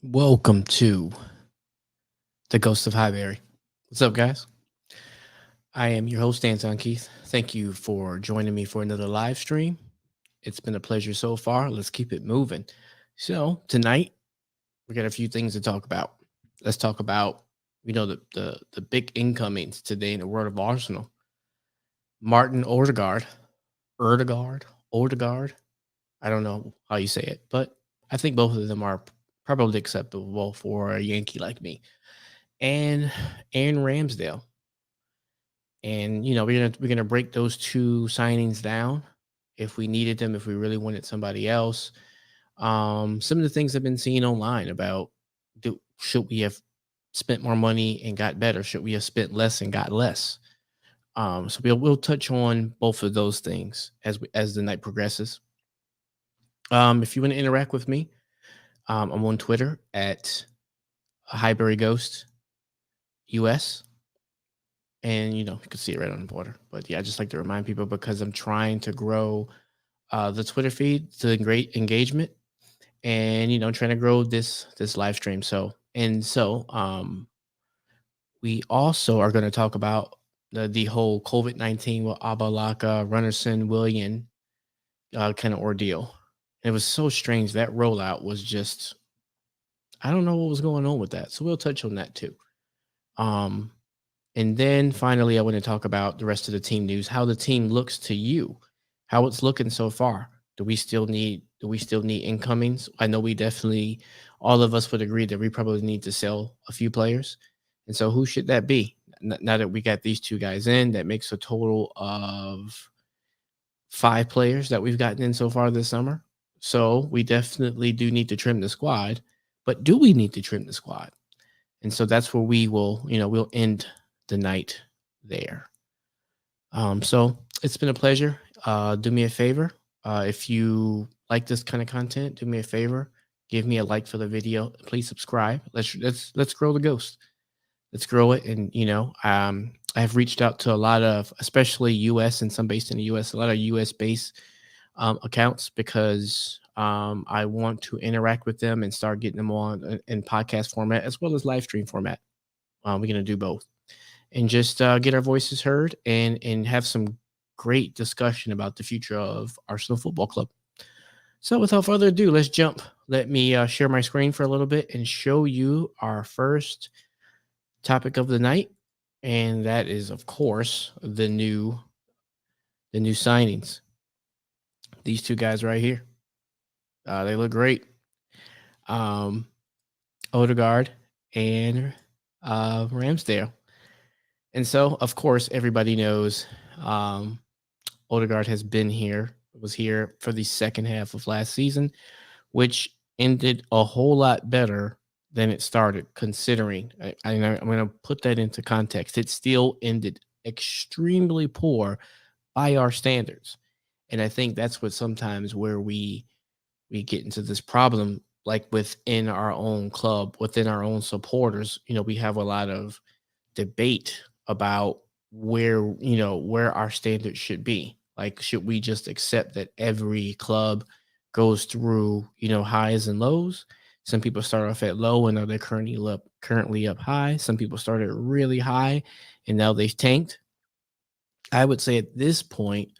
Welcome to the Ghost of Highbury. What's up, guys? I am your host, Anton Keith. Thank you for joining me for another live stream. It's been a pleasure so far. Let's keep it moving. So tonight we got a few things to talk about. Let's talk about the big incomings today in the world of Arsenal. Martin Odegaard. I don't know how you say it, but I think both of them are probably acceptable for a Yankee like me. And Aaron Ramsdale. And we're gonna break those two signings down if we needed them, if we really wanted somebody else. Some of the things I've been seeing online about should we have spent more money and got better? Should we have spent less and got less? So we'll touch on both of those things as the night progresses. If you want to interact with me, I'm on Twitter at Highbury Ghost US. And you can see it right on the border. But yeah, I just like to remind people because I'm trying to grow the Twitter feed to great engagement, and trying to grow this live stream. So we also are going to talk about the whole COVID-19 with Abalaka Runnerson William kind of ordeal. It was so strange. That rollout was just, I don't know what was going on with that. So we'll touch on that too. Um, And then finally, I want to talk about the rest of the team news, how the team looks to you, how it's looking so far. Do we still need incomings? I know we definitely, all of us would agree that we probably need to sell a few players. And so who should that be? Now that we got these two guys in, that makes a total of 5 players that we've gotten in so far this summer. So we definitely do need to trim the squad. But do we need to trim the squad? And so that's where we'll end the night there. So it's been a pleasure. Do me a favor. If you like this kind of content, do me a favor. Give me a like for the video. Please subscribe. Let's grow the ghost. Let's grow it. And I've reached out to a lot of, especially US and some based in the US, a lot of US based accounts because I want to interact with them and start getting them on in podcast format as well as live stream format. We're gonna do both and just get our voices heard and have some great discussion about the future of Arsenal Football Club. So, without further ado, let's jump. Let me share my screen for a little bit and show you our first topic of the night, and that is, of course, the new signings. These two guys right here, they look great. Um, Odegaard and Ramsdale. And so, of course, everybody knows um, Odegaard was here for the second half of last season, which ended a whole lot better than it started, considering. I'm going to put that into context. It still ended extremely poor by our standards. And I think that's what sometimes where we get into this problem, like within our own club, within our own supporters. We have a lot of debate about where our standards should be. Like, should we just accept that every club goes through highs and lows? Some people start off at low and now they're currently up high. Some people started really high and now they've tanked. I would say at this point,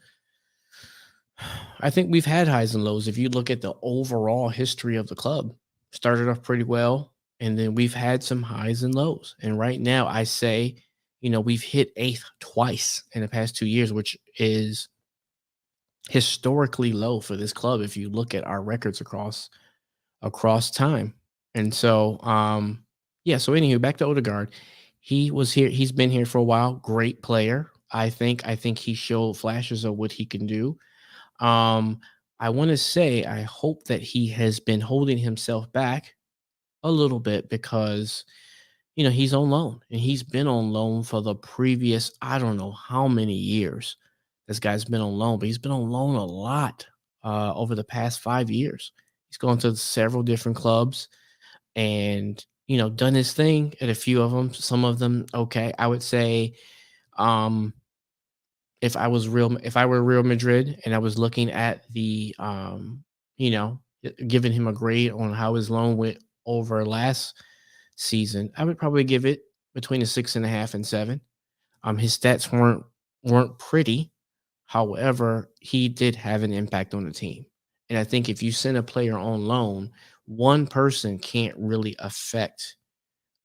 I think we've had highs and lows. If you look at the overall history of the club, started off pretty well, and then we've had some highs and lows. And right now, I say, we've hit eighth twice in the past 2 years, which is historically low for this club if you look at our records across time. And so, yeah. So anywho, back to Odegaard. He was here. He's been here for a while. Great player. I think he showed flashes of what he can do. um, I want to say I hope that he has been holding himself back a little bit because he's on loan and he's been on loan for the previous I don't know how many years. This guy's been on loan, but he's been on loan a lot over the past 5 years. He's gone to several different clubs and done his thing at a few of them. Some of them okay. I would say um, if I were Real Madrid and I was looking at the you know, giving him a grade on how his loan went over last season, I would probably give it between a 6.5 and 7. His stats weren't pretty. However, he did have an impact on the team. And I think if you send a player on loan, one person can't really affect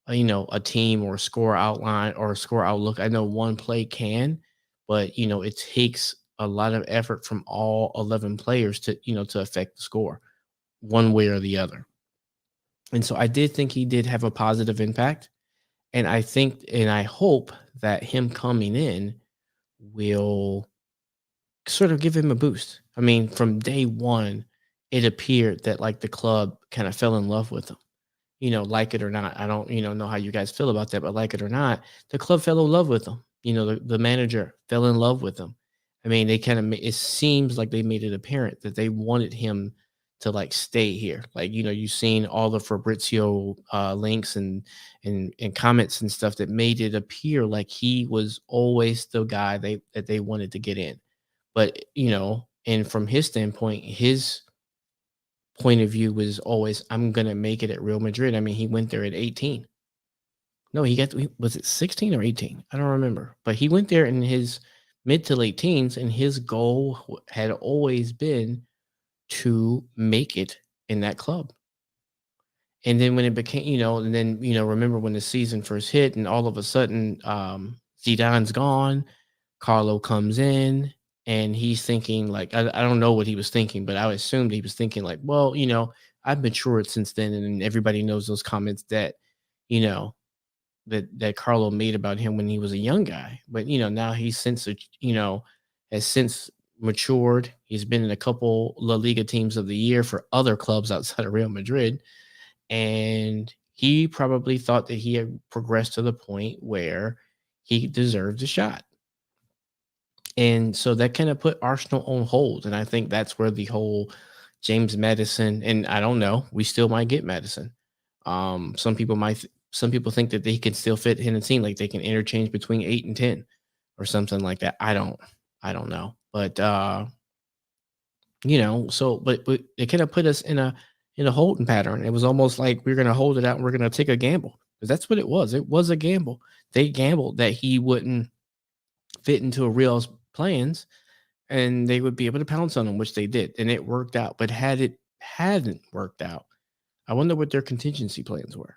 a team or a score outline or a score outlook. I know one play can, but it takes a lot of effort from all 11 players to affect the score one way or the other. And so I did think he did have a positive impact. And I think and I hope that him coming in will sort of give him a boost. I mean, from day one, it appeared that like the club kind of fell in love with him. Like it or not. I don't, know how you guys feel about that, but like it or not, the club fell in love with him. The manager fell in love with him. I mean, they kind of, it seems like they made it apparent that they wanted him to like stay here. Like, you've seen all the Fabrizio links and comments and stuff that made it appear like he was always the guy that they wanted to get in. But, and from his standpoint, his point of view was always, I'm gonna make it at Real Madrid. I mean, he went there at 18. No, was it 16 or 18? I don't remember. But he went there in his mid to late teens, and his goal had always been to make it in that club. And then when it became, and then, remember when the season first hit and all of a sudden Zidane's gone, Carlo comes in and he's thinking like I don't know what he was thinking, but I assumed he was thinking like, well, I've matured since then, and everybody knows those comments that you know that Carlo made about him when he was a young guy. But now he's has since matured. He's been in a couple La Liga teams of the year for other clubs outside of Real Madrid, and he probably thought that he had progressed to the point where he deserved a shot. And so that kind of put Arsenal on hold. And I think that's where the whole James Madison, and I don't know, we still might get Madison. Some people think that they can still fit in a team, like they can interchange between 8 and 10 or something like that. I don't know. But but it kind of put us in a holding pattern. It was almost like we're gonna hold it out and we're gonna take a gamble. Because that's what it was. It was a gamble. They gambled that he wouldn't fit into a Real's plans and they would be able to pounce on him, which they did, and it worked out. But had it hadn't worked out, I wonder what their contingency plans were.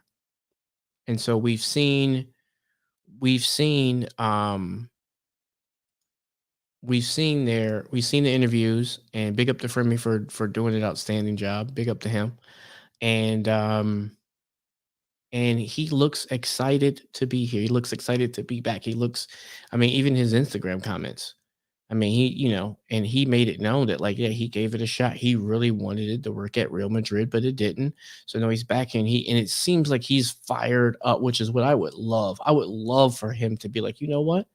And so we've seen we've seen the interviews, and big up to Fermi for doing an outstanding job. Big up to him. And he looks excited to be here. He looks excited to be back. I mean, even his Instagram comments. I mean, and he made it known that, like, yeah, he gave it a shot. He really wanted it to work at Real Madrid, but it didn't. So now he's back, and it seems like he's fired up, which is what I would love. I would love for him to be like, you know what?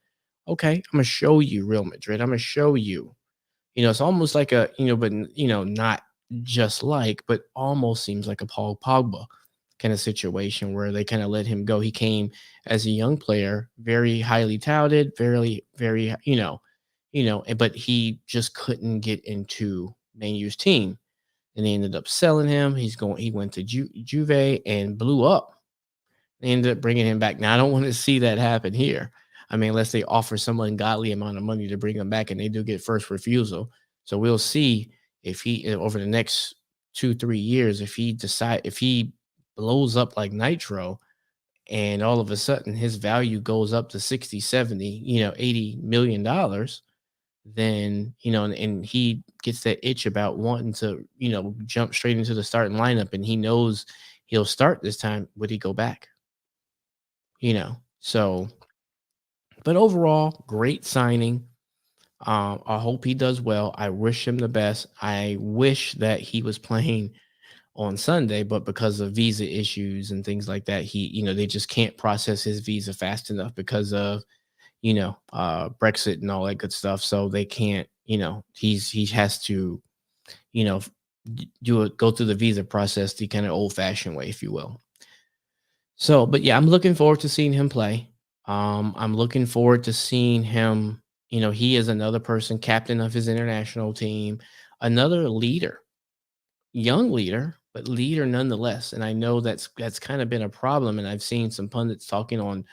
Okay, I'm gonna show you Real Madrid. I'm gonna show you. It's almost like but not just like, but almost seems like a Paul Pogba kind of situation where they kind of let him go. He came as a young player, very highly touted, very, very, but he just couldn't get into Man U's team. And they ended up selling him. He went to Juve and blew up. They ended up bringing him back. Now, I don't want to see that happen here. I mean, unless they offer some ungodly amount of money to bring him back, and they do get first refusal. So we'll see if he over the next 2-3 years, if he blows up like Nitro, and all of a sudden his value goes up to 60, 70, $80 million, then and he gets that itch about wanting to jump straight into the starting lineup, and he knows he'll start this time. Would he go back? So, but overall, great signing. I hope he does well. I wish him the best. I wish that he was playing on Sunday, but because of visa issues and things like that, they just can't process his visa fast enough because of Brexit and all that good stuff. So they can't. He has to you know go through the visa process the kind of old fashioned way, if you will. So, but yeah, I'm looking forward to seeing him play. I'm looking forward to seeing him. He is another person, captain of his international team, another leader, young leader, but leader nonetheless. And I know that's kind of been a problem. And I've seen some pundits talking on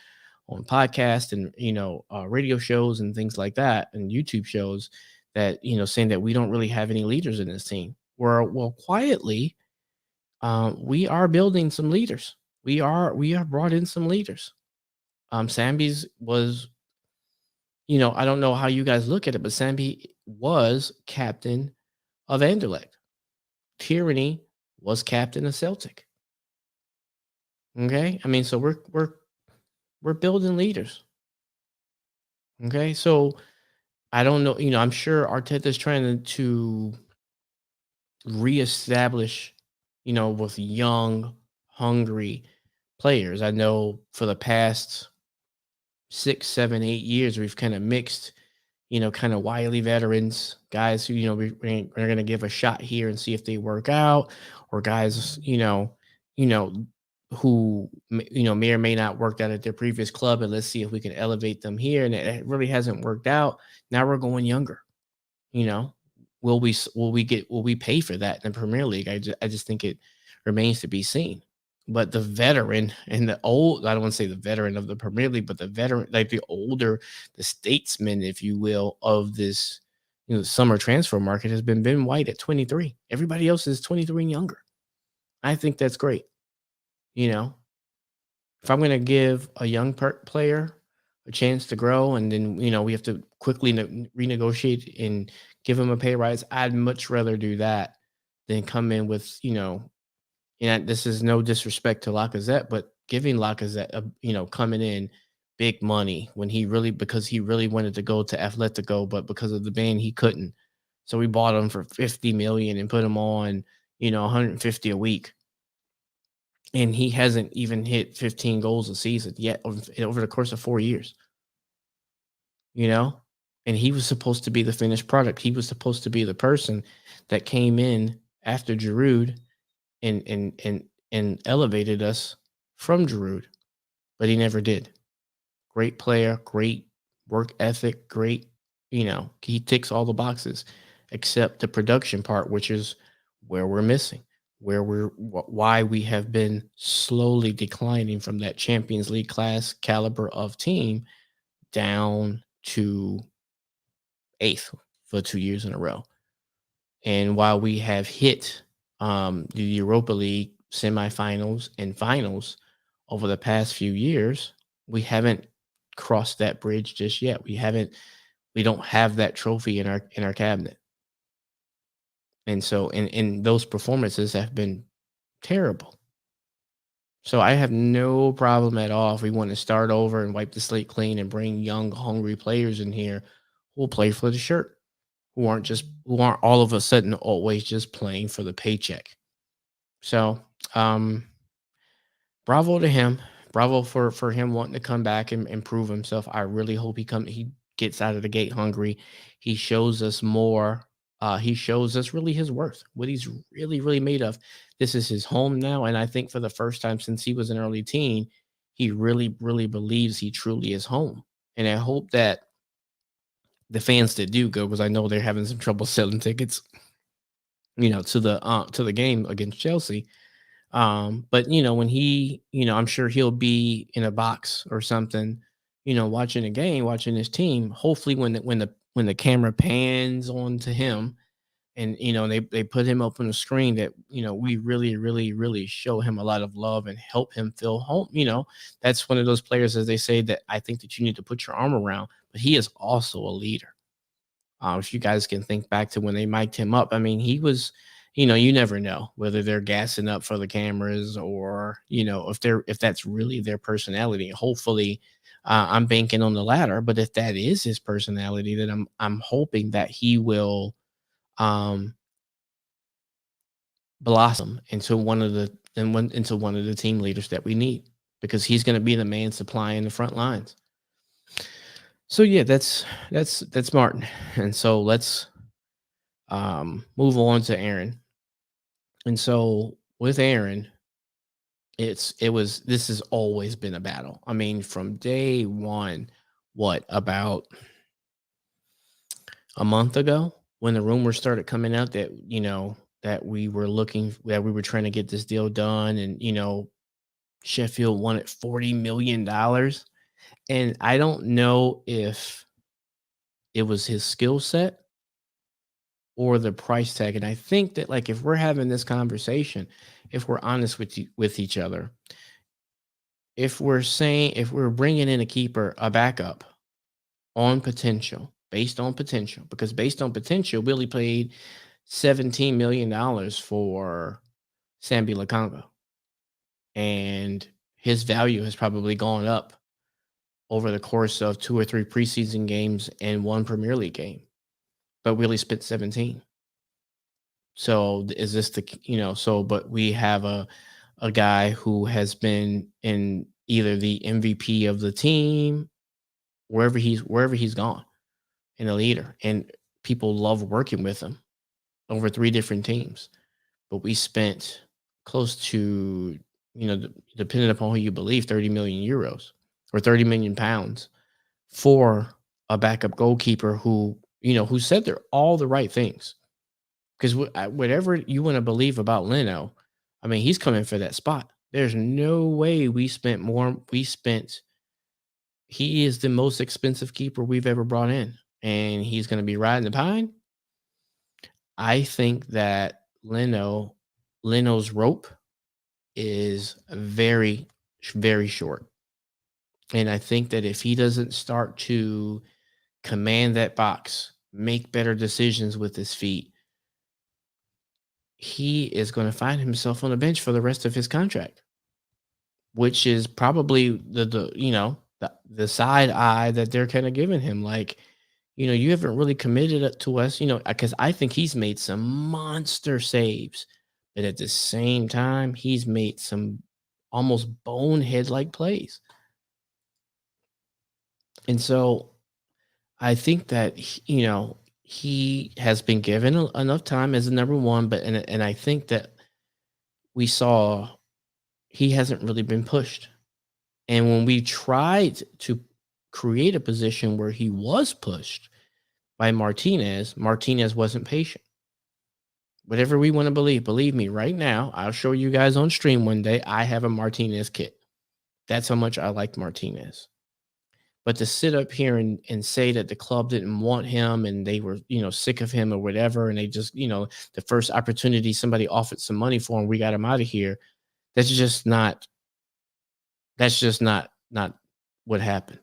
podcasts and radio shows and things like that, and YouTube shows that saying that we don't really have any leaders in this team. Well, quietly, we are building some leaders. We have brought in some leaders. Sambi's was, I don't know how you guys look at it, but Sambi was captain of Anderlecht. Tyranny was captain of Celtic. Okay, I mean, so we're building leaders. Okay, so I don't know, I'm sure Arteta's trying to reestablish, with young, hungry players. I know for the past 6, 7, 8 years, we've kind of mixed, kind of wily veterans, guys who, we're going to give a shot here and see if they work out, or guys, you know, who, may or may not work out at their previous club, and let's see if we can elevate them here. And it really hasn't worked out. Now we're going younger. You know, will we pay for that in the Premier League? I just think it remains to be seen. But the veteran and the old, I don't want to say the veteran of the Premier League, but the veteran, like the older, the statesman, if you will, of this, summer transfer market has been Ben White at 23. Everybody else is 23 and younger. I think that's great. You know, if I'm going to give a young player a chance to grow, and then we have to quickly renegotiate and give him a pay rise, I'd much rather do that than come in with and this is no disrespect to Lacazette, but giving Lacazette coming in big money when because he really wanted to go to Atletico, but because of the ban he couldn't. So we bought him for 50 million and put him on 150 a week, and he hasn't even hit 15 goals a season yet over the course of 4 years, you know? And he was supposed to be the finished product. He was supposed to be the person that came in after Giroud and elevated us from Giroud, but he never did. Great player, great work ethic, great, he ticks all the boxes except the production part, which is where we're missing, why we have been slowly declining from that Champions League class caliber of team down to eighth for 2 years in a row. And while we have hit the Europa League semifinals and finals over the past few years, we haven't crossed that bridge just yet. We don't have that trophy in our cabinet. And so and those performances have been terrible. So I have no problem at all if we want to start over and wipe the slate clean and bring young, hungry players in here who will play for the shirt, who aren't all of a sudden always just playing for the paycheck. So bravo to him. Bravo for him wanting to come back and prove himself. I really hope he gets out of the gate hungry. He shows us more. He shows us really his worth, what he's really, really made of. This is his home now. And I think for the first time since he was an early teen, he really, really believes he truly is home. And I hope that the fans that do go, because I know they're having some trouble selling tickets, to the game against Chelsea. But when I'm sure he'll be in a box or something, watching a game, watching his team. Hopefully, when the camera pans onto him, and they put him up on the screen, that we really, really, really show him a lot of love and help him feel home. That's one of those players, as they say, that I think that you need to put your arm around. But he is also a leader. If you guys can think back to when they mic'd him up, I mean, he was, you never know whether they're gassing up for the cameras, or, if that's really their personality. Hopefully, I'm banking on the latter. But if that is his personality, then I'm hoping that he will um, blossom into one of the team leaders that we need, because he's going to be the man supplying the front lines. So yeah, that's Martin. And so let's move on to Aaron. And so with Aaron, this has always been a battle. I mean, from day one, about a month ago, when the rumors started coming out that, that we were trying to get this deal done, and Sheffield wanted $40 million, and I don't know if it was his skill set or the price tag. And I think that, like, if we're having this conversation, if we're honest with each other, if we're bringing in a keeper, a backup on potential, based on potential, because based on potential, Willie paid $17 million for Sambi Lakanga, and his value has probably gone up over the course of two or three preseason games and one Premier League game. But Willie spent 17. So is this but we have a guy who has been in either the MVP of the team, wherever he's gone, and a leader, and people love working with him over three different teams. But we spent close to, depending upon who you believe, 30 million euros or 30 million pounds for a backup goalkeeper who said they're all the right things. Because whatever you want to believe about Leno, I mean, he's coming for that spot. There's no way we spent more. He is the most expensive keeper we've ever brought in, and he's going to be riding the pine. I think that Leno's rope is very, very short. And I think that if he doesn't start to command that box, make better decisions with his feet, he is going to find himself on the bench for the rest of his contract, which is probably the side eye that they're kind of giving him. Like, you haven't really committed it to us, because I think he's made some monster saves, but at the same time, he's made some almost bonehead like plays. And so I think that he has been given enough time as a number one, and I think that we saw he hasn't really been pushed. And when we tried to create a position where he was pushed by Martinez, Martinez wasn't patient. Whatever we want to believe me, right now, I'll show you guys on stream one day. I have a Martinez kit. That's how much I liked Martinez. But to sit up here and say that the club didn't want him and they were, sick of him or whatever, and they just, the first opportunity somebody offered some money for him, we got him out of here. That's just not what happened.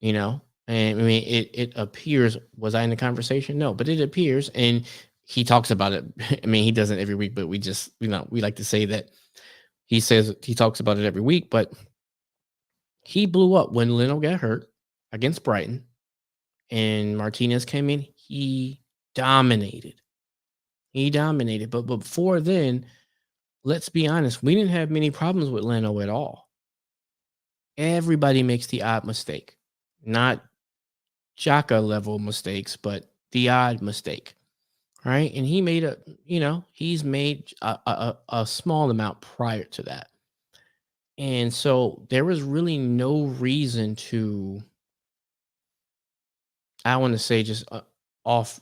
And I mean, it appears, was I in the conversation? No, but it appears, and he talks about it. I mean, he doesn't every week, but we just, we like to say that he talks about it every week, but he blew up when Leno got hurt against Brighton and Martinez came in. He dominated. But before then, let's be honest, we didn't have many problems with Leno at all. Everybody makes the odd mistake, not Xhaka level mistakes, but the odd mistake, right? And he made he's made a small amount prior to that. And so there was really no reason to, I want to say, just off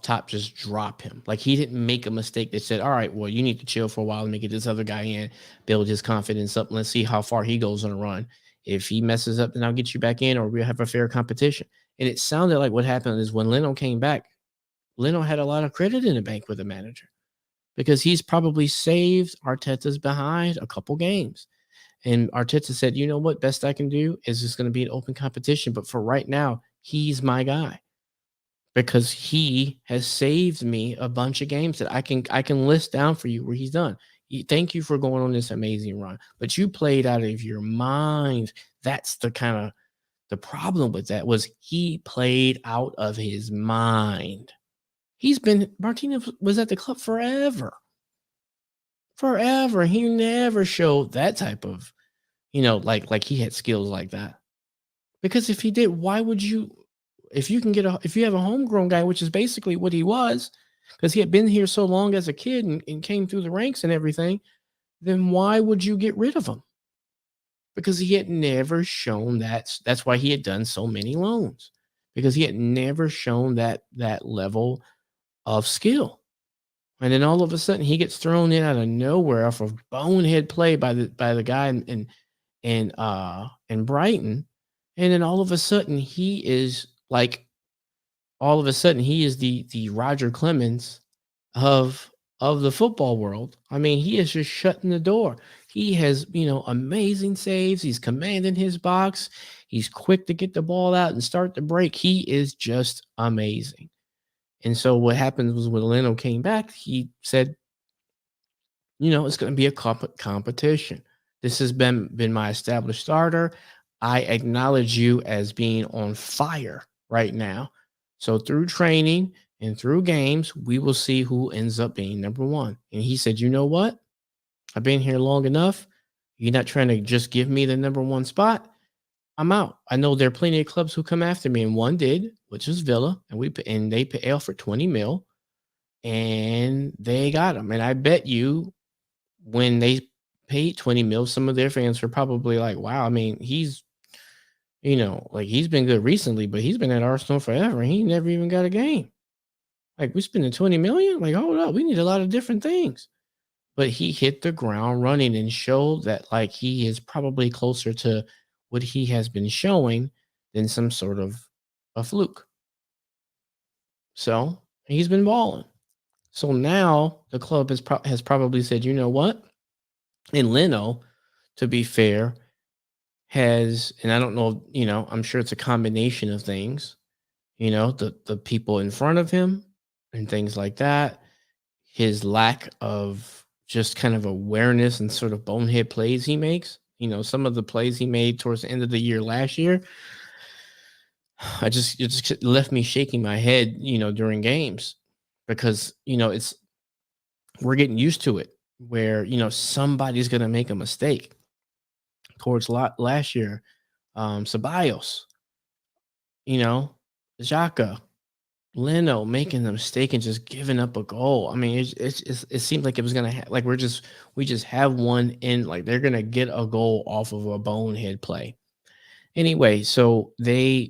top, just drop him. Like, he didn't make a mistake that said, all right, well, you need to chill for a while and make it this other guy in, build his confidence up. Let's see how far he goes on a run. If he messes up, then I'll get you back in, or we'll have a fair competition. And it sounded like what happened is when Leno came back, Leno had a lot of credit in the bank with the manager because he's probably saved Arteta's behind a couple games. And Arteta said, you know what, best I can do is just going to be an open competition. But for right now, he's my guy because he has saved me a bunch of games that I can list down for you where he's done. Thank you for going on this amazing run, but you played out of your mind. That's the problem with that, was he played out of his mind. Martinez was at the club forever. He never showed that type of, like he had skills like that. Because if he did, why would you, if you have a homegrown guy, which is basically what he was, because he had been here so long as a kid and came through the ranks and everything, then why would you get rid of him? Because he had never shown that. That's why he had done so many loans, because he had never shown that level of skill. And then all of a sudden he gets thrown in out of nowhere off of bonehead play by the guy in Brighton. And then all of a sudden he is like all of a sudden he is the Roger Clemens of the football world. I mean, he is just shutting the door. He has, amazing saves. He's commanding his box. He's quick to get the ball out and start the break. He is just amazing. And so what happened was when Leno came back, he said, it's going to be a competition. This has been my established starter. I acknowledge you as being on fire right now. So through training and through games, we will see who ends up being number one. And he said, you know what? I've been here long enough. You're not trying to just give me the number one spot. I'm out. I know there are plenty of clubs who come after me, and one did, which was Villa, and they offered 20 mil, and they got him. And I bet you when they paid 20 mil, some of their fans were probably like, wow, I mean, like he's been good recently, but he's been at Arsenal forever. And he never even got a game. Like, we spending 20 million? Like, hold up, we need a lot of different things. But he hit the ground running and showed that like he is probably closer to what he has been showing than some sort of a fluke. So he's been balling. So now the club has probably said, you know what? And Leno, to be fair, has, and I don't know, I'm sure it's a combination of things, the people in front of him and things like that, his lack of just kind of awareness and sort of bonehead plays he makes. Some of the plays he made towards the end of the year last year, it just left me shaking my head, during games because, we're getting used to it where, somebody's going to make a mistake towards last year. Ceballos, you know, Xhaka, Leno making the mistake and just giving up a goal. I mean, it seemed like it was gonna like we just have one in, like they're gonna get a goal off of a bonehead play. Anyway, so they're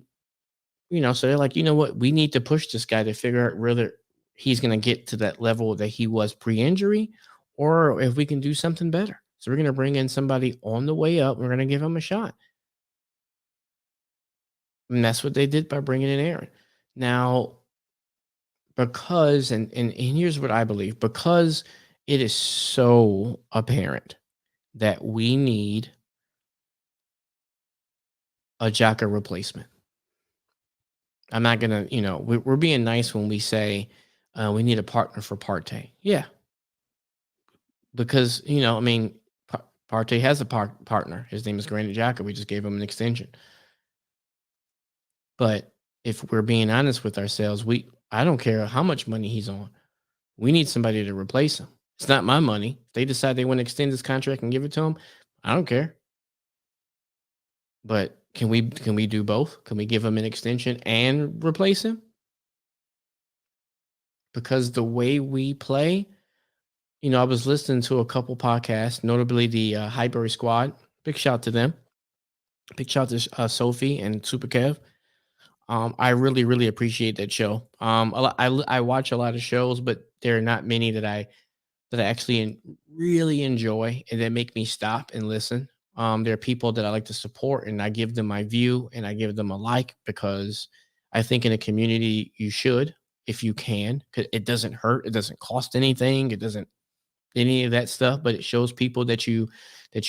like, you know what, we need to push this guy to figure out whether he's gonna get to that level that he was pre-injury, or if we can do something better. So we're gonna bring in somebody on the way up. We're gonna give him a shot, and that's what they did by bringing in Aaron. Now, because and here's what I believe, because it is so apparent that we need a Jaka replacement. I'm not gonna, we're being nice when we say we need a partner for Partey. Yeah, because I mean, Partey has a partner. His name is Granit Xhaka. We just gave him an extension. But if we're being honest with ourselves, I don't care how much money he's on. We need somebody to replace him. It's not my money. If they decide they want to extend his contract and give it to him, I don't care. But can we do both? Can we give him an extension and replace him? Because the way we play, I was listening to a couple podcasts, notably the Highbury Squad. Big shout to them. Big shout to Sophie and Super Kev. I really, really appreciate that show. I watch a lot of shows, but there are not many that I actually really enjoy and that make me stop and listen. There are people that I like to support, and I give them my view and I give them a like, because I think in a community you should, if you can, 'cause it doesn't hurt, it doesn't cost anything, it doesn't any of that stuff, but it shows people that you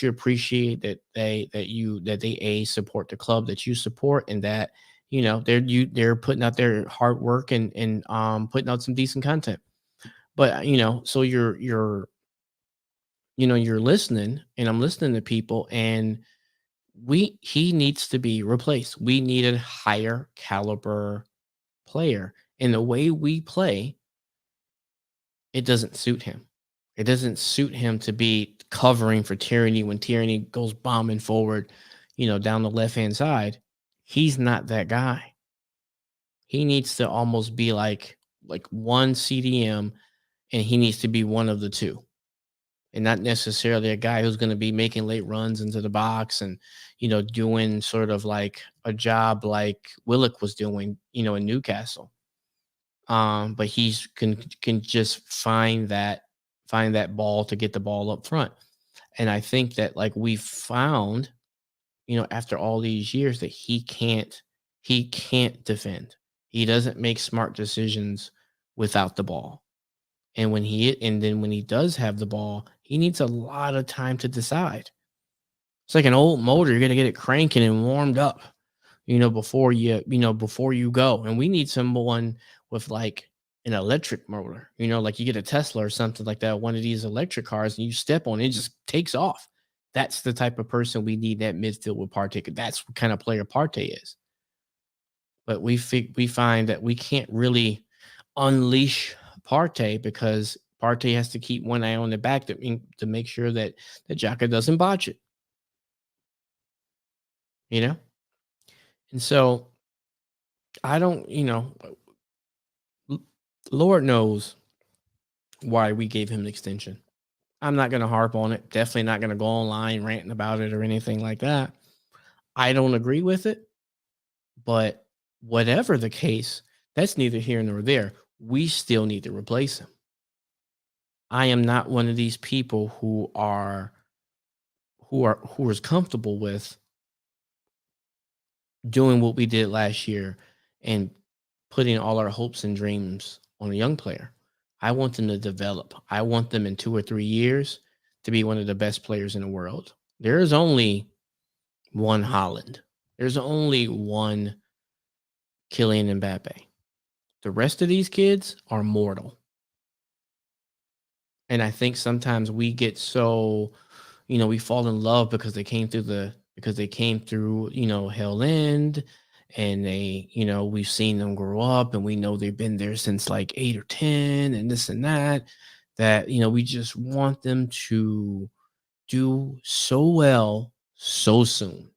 appreciate, that they support the club that you support, and that they're putting out their hard work and putting out some decent content. But so you're listening, and I'm listening to people, and he needs to be replaced. We need a higher caliber player. And the way we play, it doesn't suit him. It doesn't suit him to be covering for Tyranny when Tyranny goes bombing forward, down the left hand side. He's not that guy. He needs to almost be like one CDM, and he needs to be one of the two, and not necessarily a guy who's going to be making late runs into the box and doing sort of like a job like Willock was doing in Newcastle. But he's can just find that ball to get the ball up front. And I think that like we found, after all these years that he can't defend. He doesn't make smart decisions without the ball. And then when he does have the ball, he needs a lot of time to decide. It's like an old motor, you're gonna get it cranking and warmed up, before you go. And we need someone with like an electric motor, like you get a Tesla or something like that, one of these electric cars, and you step on it, it just takes off. That's the type of person we need that midfield with Partey. That's what kind of player Partey is. But we find that we can't really unleash Partey because Partey has to keep one eye on the back to make sure that Xhaka doesn't botch it, you know? And so I don't, l- Lord knows why we gave him the extension. I'm not going to harp on it. Definitely not going to go online ranting about it or anything like that. I don't agree with it, but whatever the case, that's neither here nor there. We still need to replace him. I am not one of these people who is comfortable with doing what we did last year and putting all our hopes and dreams on a young player. I want them to develop. I want them in 2 or 3 years to be one of the best players in the world. There is only one Holland. There's only one Kylian Mbappe. The rest of these kids are mortal. And I think sometimes we get so, we fall in love because they came through, Hell End, and we've seen them grow up and we know they've been there since like 8 or 10 and this and that, we just want them to do so well so soon.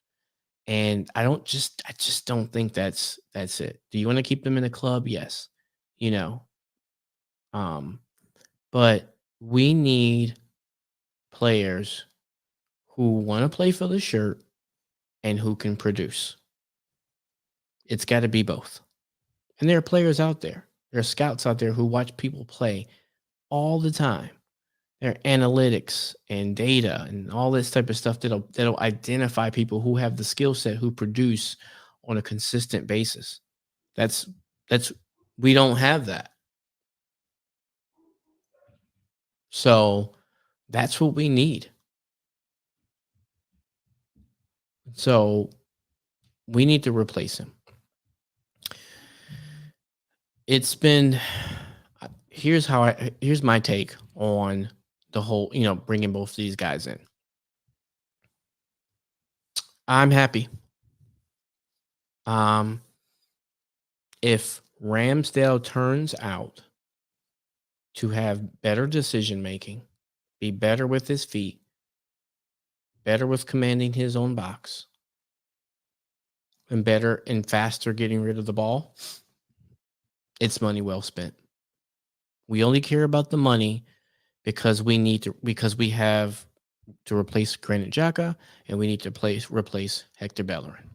And I just don't think that's it. Do you want to keep them in the club? Yes. You know, um, but we need players who want to play for the shirt and who can produce. It's got to be both. And there are players out there. There are scouts out there who watch people play all the time. There are analytics and data and all this type of stuff that'll identify people who have the skill set who produce on a consistent basis. That's that's we don't have that. So that's what we need. So we need to replace him. It's been here's my take on the whole, bringing both these guys in. I'm happy. Um, if Ramsdale turns out to have better decision making, be better with his feet, better with commanding his own box, and better and faster getting rid of the ball, it's money well spent. We only care about the money because we have to replace Granit Xhaka and we need to replace Hector Bellerin.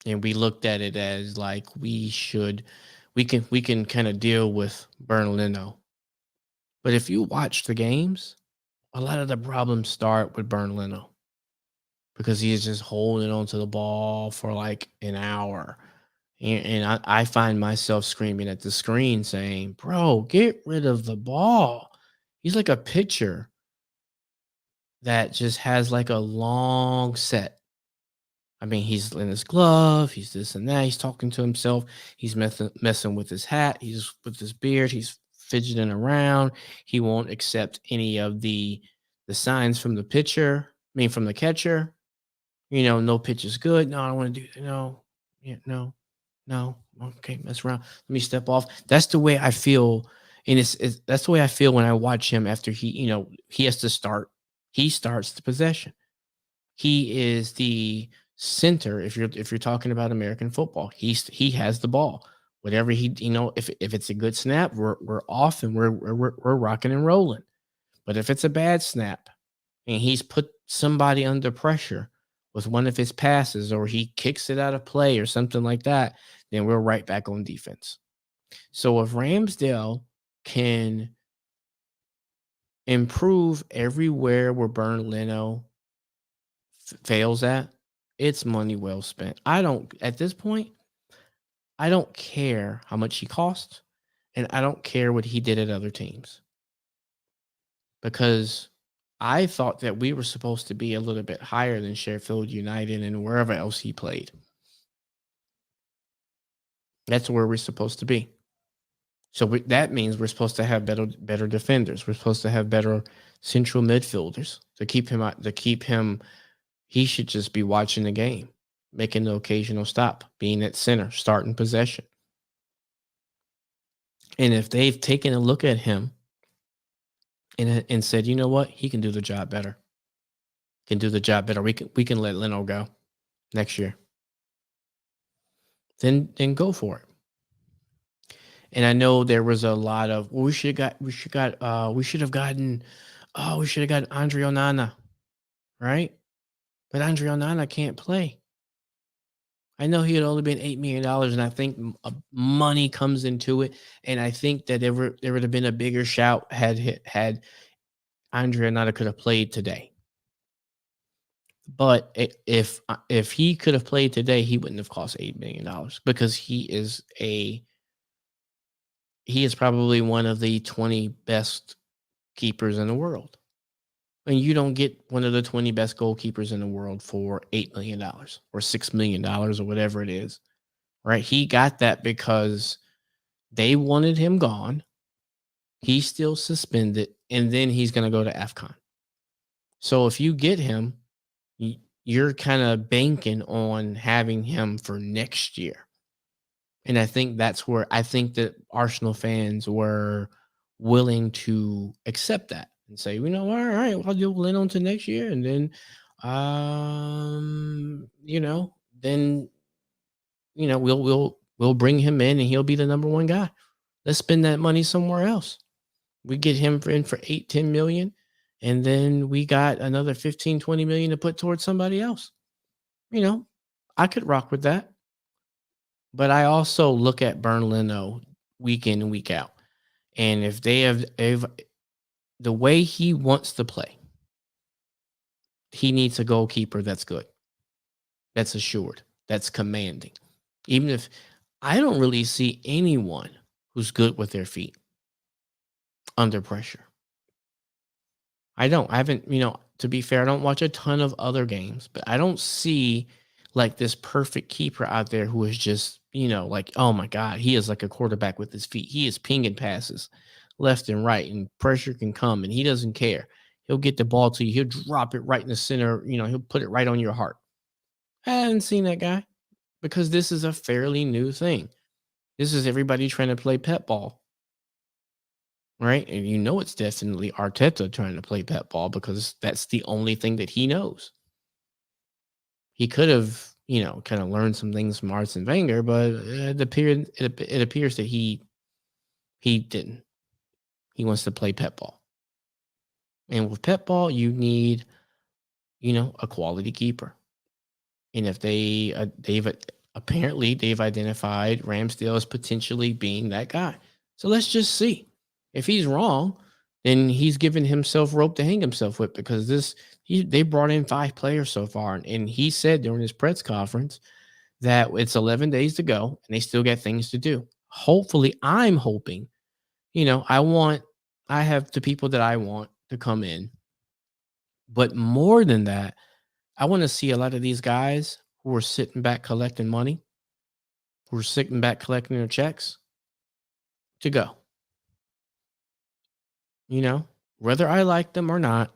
And we looked at it as like we can kind of deal with Bernardino. But if you watch the games, a lot of the problems start with Bernardino because he is just holding onto the ball for like an hour. And I find myself screaming at the screen saying, "Bro, get rid of the ball." He's like a pitcher that just has like a long set. I mean, he's in his glove, he's this and that, he's talking to himself, he's messing with his hat, he's with his beard, he's fidgeting around. He won't accept any of the signs from the pitcher, from the catcher. No pitch is good. No, I don't want to do that. No, yeah, no, no. Okay, mess around. Let me step off. That's the way I feel. And that's the way I feel when I watch him after he has to start. He starts the possession. He is the center. If you're talking about American football, he has the ball. Whatever if it's a good snap, we're off and we're rocking and rolling. But if it's a bad snap and he's put somebody under pressure with one of his passes or he kicks it out of play or something like that, then we're right back on defense. So if Ramsdale can improve everywhere where Burn Leno fails at, it's money well spent. I don't at this point, I don't care how much he costs, and I don't care what he did at other teams because I thought that we were supposed to be a little bit higher than Sheffield United and wherever else he played. That's where we're supposed to be. So that means we're supposed to have better defenders. We're supposed to have better central midfielders to keep him out. To keep him, he should just be watching the game, making the occasional stop, being at center, starting possession. And if they've taken a look at him and said, you know what, he can do the job better. Can do the job better. We can let Leno go next year. Then go for it. And I know there was a lot of well, we should have gotten Andre Onana, right? But Andre Onana can't play. I know he had only been $8 million, and I think money comes into it. And I think that there would have been a bigger shout had Andre Onana could have played today. But if he could have played today, he wouldn't have cost $8 million because he is probably one of the 20 best keepers in the world. And you don't get one of the 20 best goalkeepers in the world for $8 million or $6 million or whatever it is, right? He got that because they wanted him gone. He's still suspended, and then he's going to go to AFCON. So if you get him, you're kind of banking on having him for next year. And I think that's where I think that Arsenal fans were willing to accept that and say, you know, all right, I'll do Leno until next year. And then, then, we'll bring him in and he'll be the number one guy. Let's spend that money somewhere else. We get him for 8-10 million. And then we got another 15-20 million to put towards somebody else. I could rock with that. But I also look at Burn Leno week in and week out. And if the way he wants to play, he needs a goalkeeper that's good, that's assured, that's commanding. Even if I don't really see anyone who's good with their feet under pressure. I don't. I haven't, to be fair, I don't watch a ton of other games, but I don't see like this perfect keeper out there who is just, like, oh my God, he is like a quarterback with his feet. He is pinging passes left and right, and pressure can come, and he doesn't care. He'll get the ball to you. He'll drop it right in the center. He'll put it right on your heart. I haven't seen that guy because this is a fairly new thing. This is everybody trying to play pep ball. Right? And it's definitely Arteta trying to play pep ball because that's the only thing that he knows. He could have, kind of learned some things from Arsene Wenger, but it appears that he didn't. He wants to play pep ball. And with pep ball, you need, a quality keeper. And if they've identified Ramsdale as potentially being that guy. So let's just see. If he's wrong, then he's given himself rope to hang himself with because they brought in 5 players so far. And he said during his press conference that it's 11 days to go and they still got things to do. Hopefully, I'm hoping, I have the people that I want to come in. But more than that, I want to see a lot of these guys who are sitting back collecting money, who are sitting back collecting their checks to go. Whether I like them or not,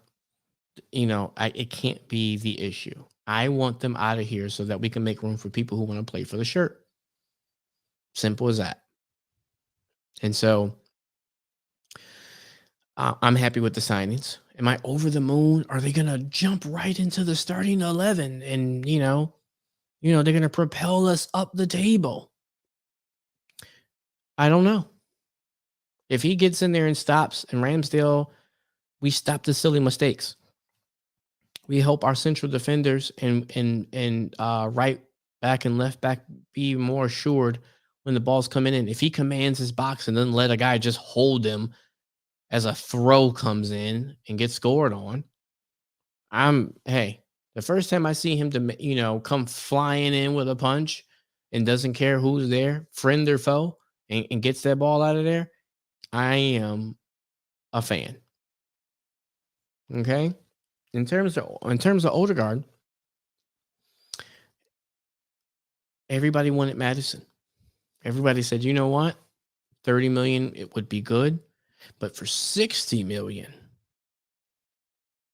it can't be the issue. I want them out of here so that we can make room for people who want to play for the shirt. Simple as that. And so I'm happy with the signings. Am I over the moon? Are they going to jump right into the starting 11 and, they're going to propel us up the table? I don't know. If he gets in there and stops and Ramsdale, we stop the silly mistakes. We help our central defenders and right back and left back be more assured when the ball's coming in. If he commands his box and doesn't let a guy just hold him as a throw comes in and gets scored on, hey, the first time I see him to come flying in with a punch and doesn't care who's there, friend or foe, and gets that ball out of there, I am a fan. Okay. In terms of Odegaard, everybody wanted Madison. Everybody said, you know what, 30 million it would be good, but for 60 million,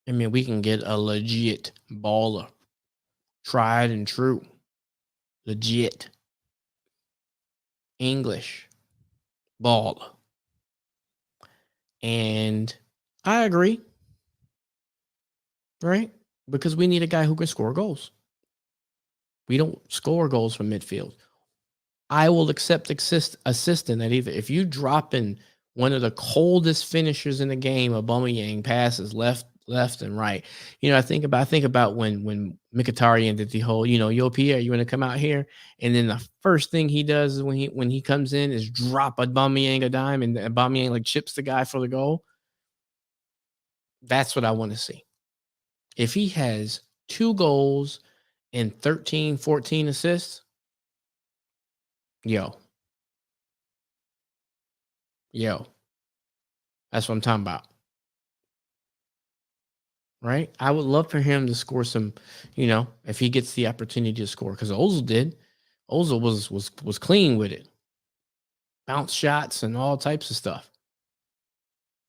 I mean, we can get a legit baller, tried and true, legit English baller. And I agree, right? Because we need a guy who can score goals. We don't score goals from midfield. I will accept assistant that either if you drop in one of the coldest finishers in the game, Aubameyang passes left and right. I think about when Mkhitaryan did the whole, yo Pierre, you want to come out here, and then the first thing he does is when he comes in is drop Aubameyang a dime, and Aubameyang like chips the guy for the goal. That's what I want to see. If he has 2 goals and 13, 14 assists, yo, yo, that's what I'm talking about. Right? I would love for him to score some, if he gets the opportunity to score, because Ozil did. Ozil was clean with it. Bounce shots and all types of stuff.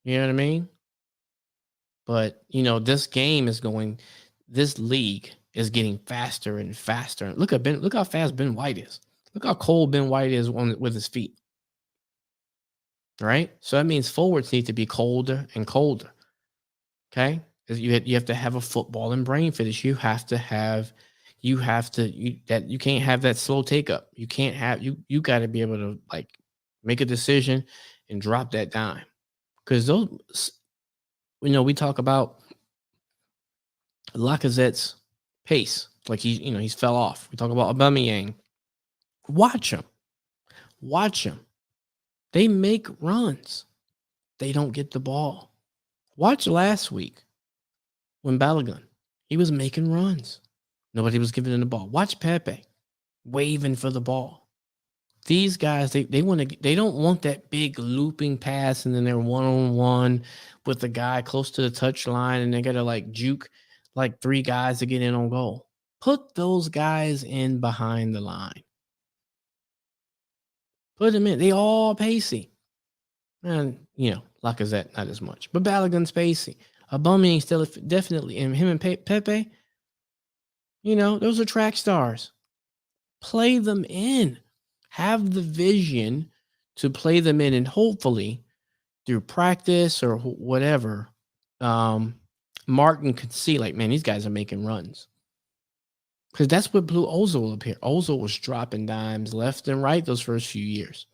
You know what I mean? But this league is getting faster and faster. Look how fast Ben White is. Look how cold Ben White is with his feet. Right? So that means forwards need to be colder and colder. Okay? 'Cause you have to have a football and brain finish. You can't have that slow take up. You can't have you got to be able to like make a decision and drop that dime. Because we talk about Lacazette's pace, like he's fell off. We talk about Aubameyang. Watch him, watch him. They make runs. They don't get the ball. Watch last week when Balogun, he was making runs. Nobody was giving him the ball. Watch Pepe waving for the ball. These guys, they don't want that big looping pass and then they're one on one with the guy close to the touch line and they gotta like juke like 3 guys to get in on goal. Put those guys in behind the line. Put them in. They all pacey. And Lacazette not as much. But Balogun's pacey. Aubameyang still definitely, and him and Pepe, those are track stars. Play them in. Have the vision to play them in, and hopefully through practice or whatever, Martin could see like, man, these guys are making runs. Because that's what blew Ozil up here. Ozil was dropping dimes left and right those first few years.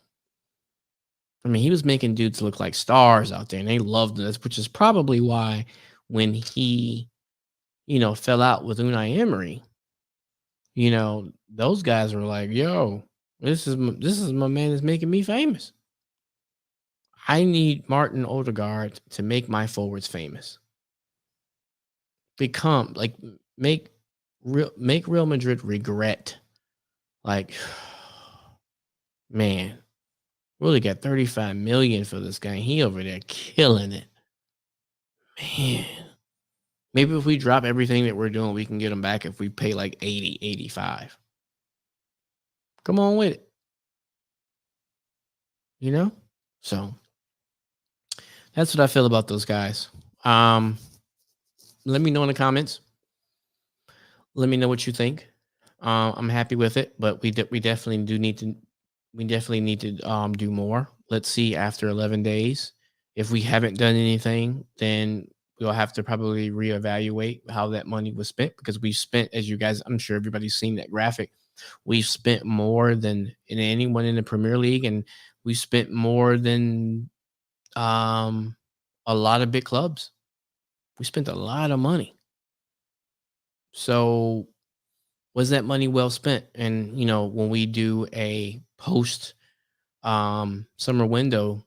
I mean, he was making dudes look like stars out there, and they loved this, which is probably why when he, fell out with Unai Emery, those guys were like, yo, this is my man that's making me famous. I need Martin Odegaard to make my forwards famous. Make Real Madrid regret. Like, man, really got 35 million for this guy. He over there killing it. Man. Maybe if we drop everything that we're doing, we can get him back if we pay like 80, 85. Come on with it. So that's what I feel about those guys. Let me know in the comments. Let me know what you think. I'm happy with it, but we definitely need to do more. Let's see after 11 days. If we haven't done anything, then we'll have to probably reevaluate how that money was spent, because we spent, as you guys, I'm sure everybody's seen that graphic. We've spent more than anyone in the Premier League, and we spent more than a lot of big clubs. We spent a lot of money. So was that money well spent? And when we do a host summer window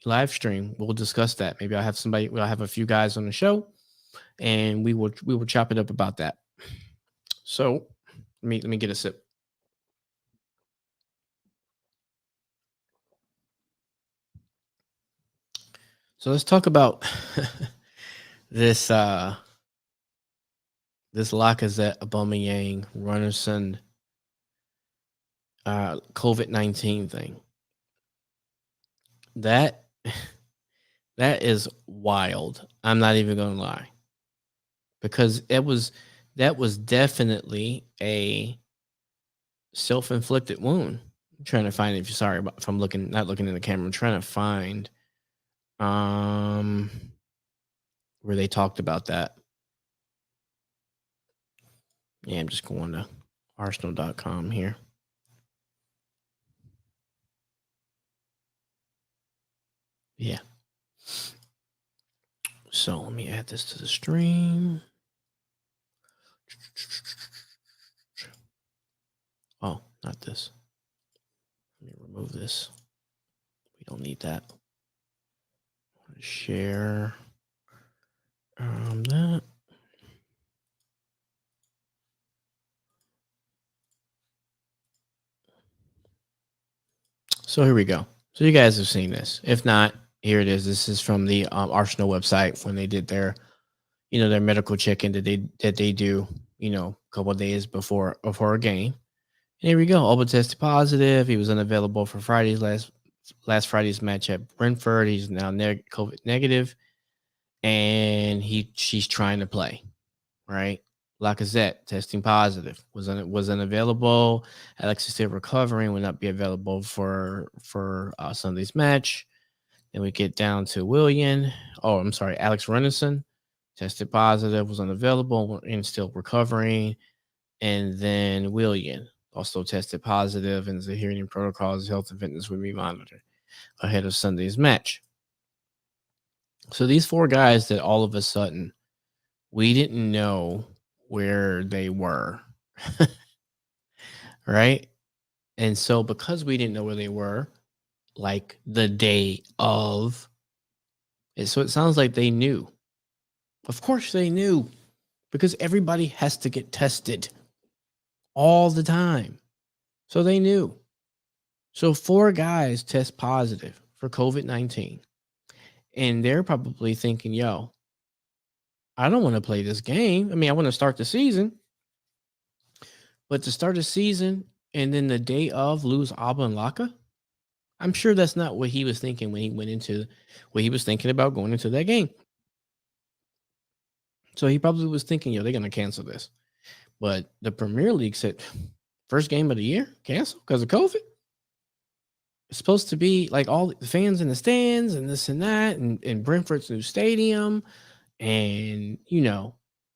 live stream, we'll discuss that. Maybe I'll have somebody. We'll have a few guys on the show, and we will chop it up about that. So let me get a sip. So let's talk about this this Lacazette Aubameyang Runnerson COVID-19 thing. That that is wild. I'm not even gonna lie. Because that was definitely a self-inflicted wound. I'm trying to find it. If you're sorry about if I'm looking not looking in the camera, I'm trying to find um where they talked about that. Yeah, I'm just going to arsenal.com here. Yeah. So let me add this to the stream. Oh, not this. Let me remove this. We don't need that. Share that. So here we go. So you guys have seen this. If not, here it is. This is from the Arsenal website when they did their, their medical check-in that they do, a couple of days before a game. And here we go. Oba tested positive. He was unavailable for last Friday's match at Brentford. He's now COVID negative, and she's trying to play. Right. Lacazette testing positive was unavailable. Alexis still recovering, will not be available for Sunday's match. Then we get down to William. Oh, I'm sorry, Alex Renison tested positive, was unavailable and still recovering. And then William also tested positive, and is adhering protocols. Health and fitness will be monitored ahead of Sunday's match. So these four guys that all of a sudden we didn't know where they were. Right? And so because we didn't know where they were, like the day of, so it sounds like they knew. Of course they knew, because everybody has to get tested all the time. So they knew. So four guys test positive for COVID-19. And they're probably thinking, yo, I don't want to play this game. I mean, I want to start the season. But to start a season and then the day of lose Alba and Laka, I'm sure that's not what he was thinking when he went into what he was thinking about going into that game. So he probably was thinking, yo, they're going to cancel this. But the Premier League said, first game of the year, cancel because of COVID. It's supposed to be like all the fans in the stands and this and that, and Brentford's new stadium, and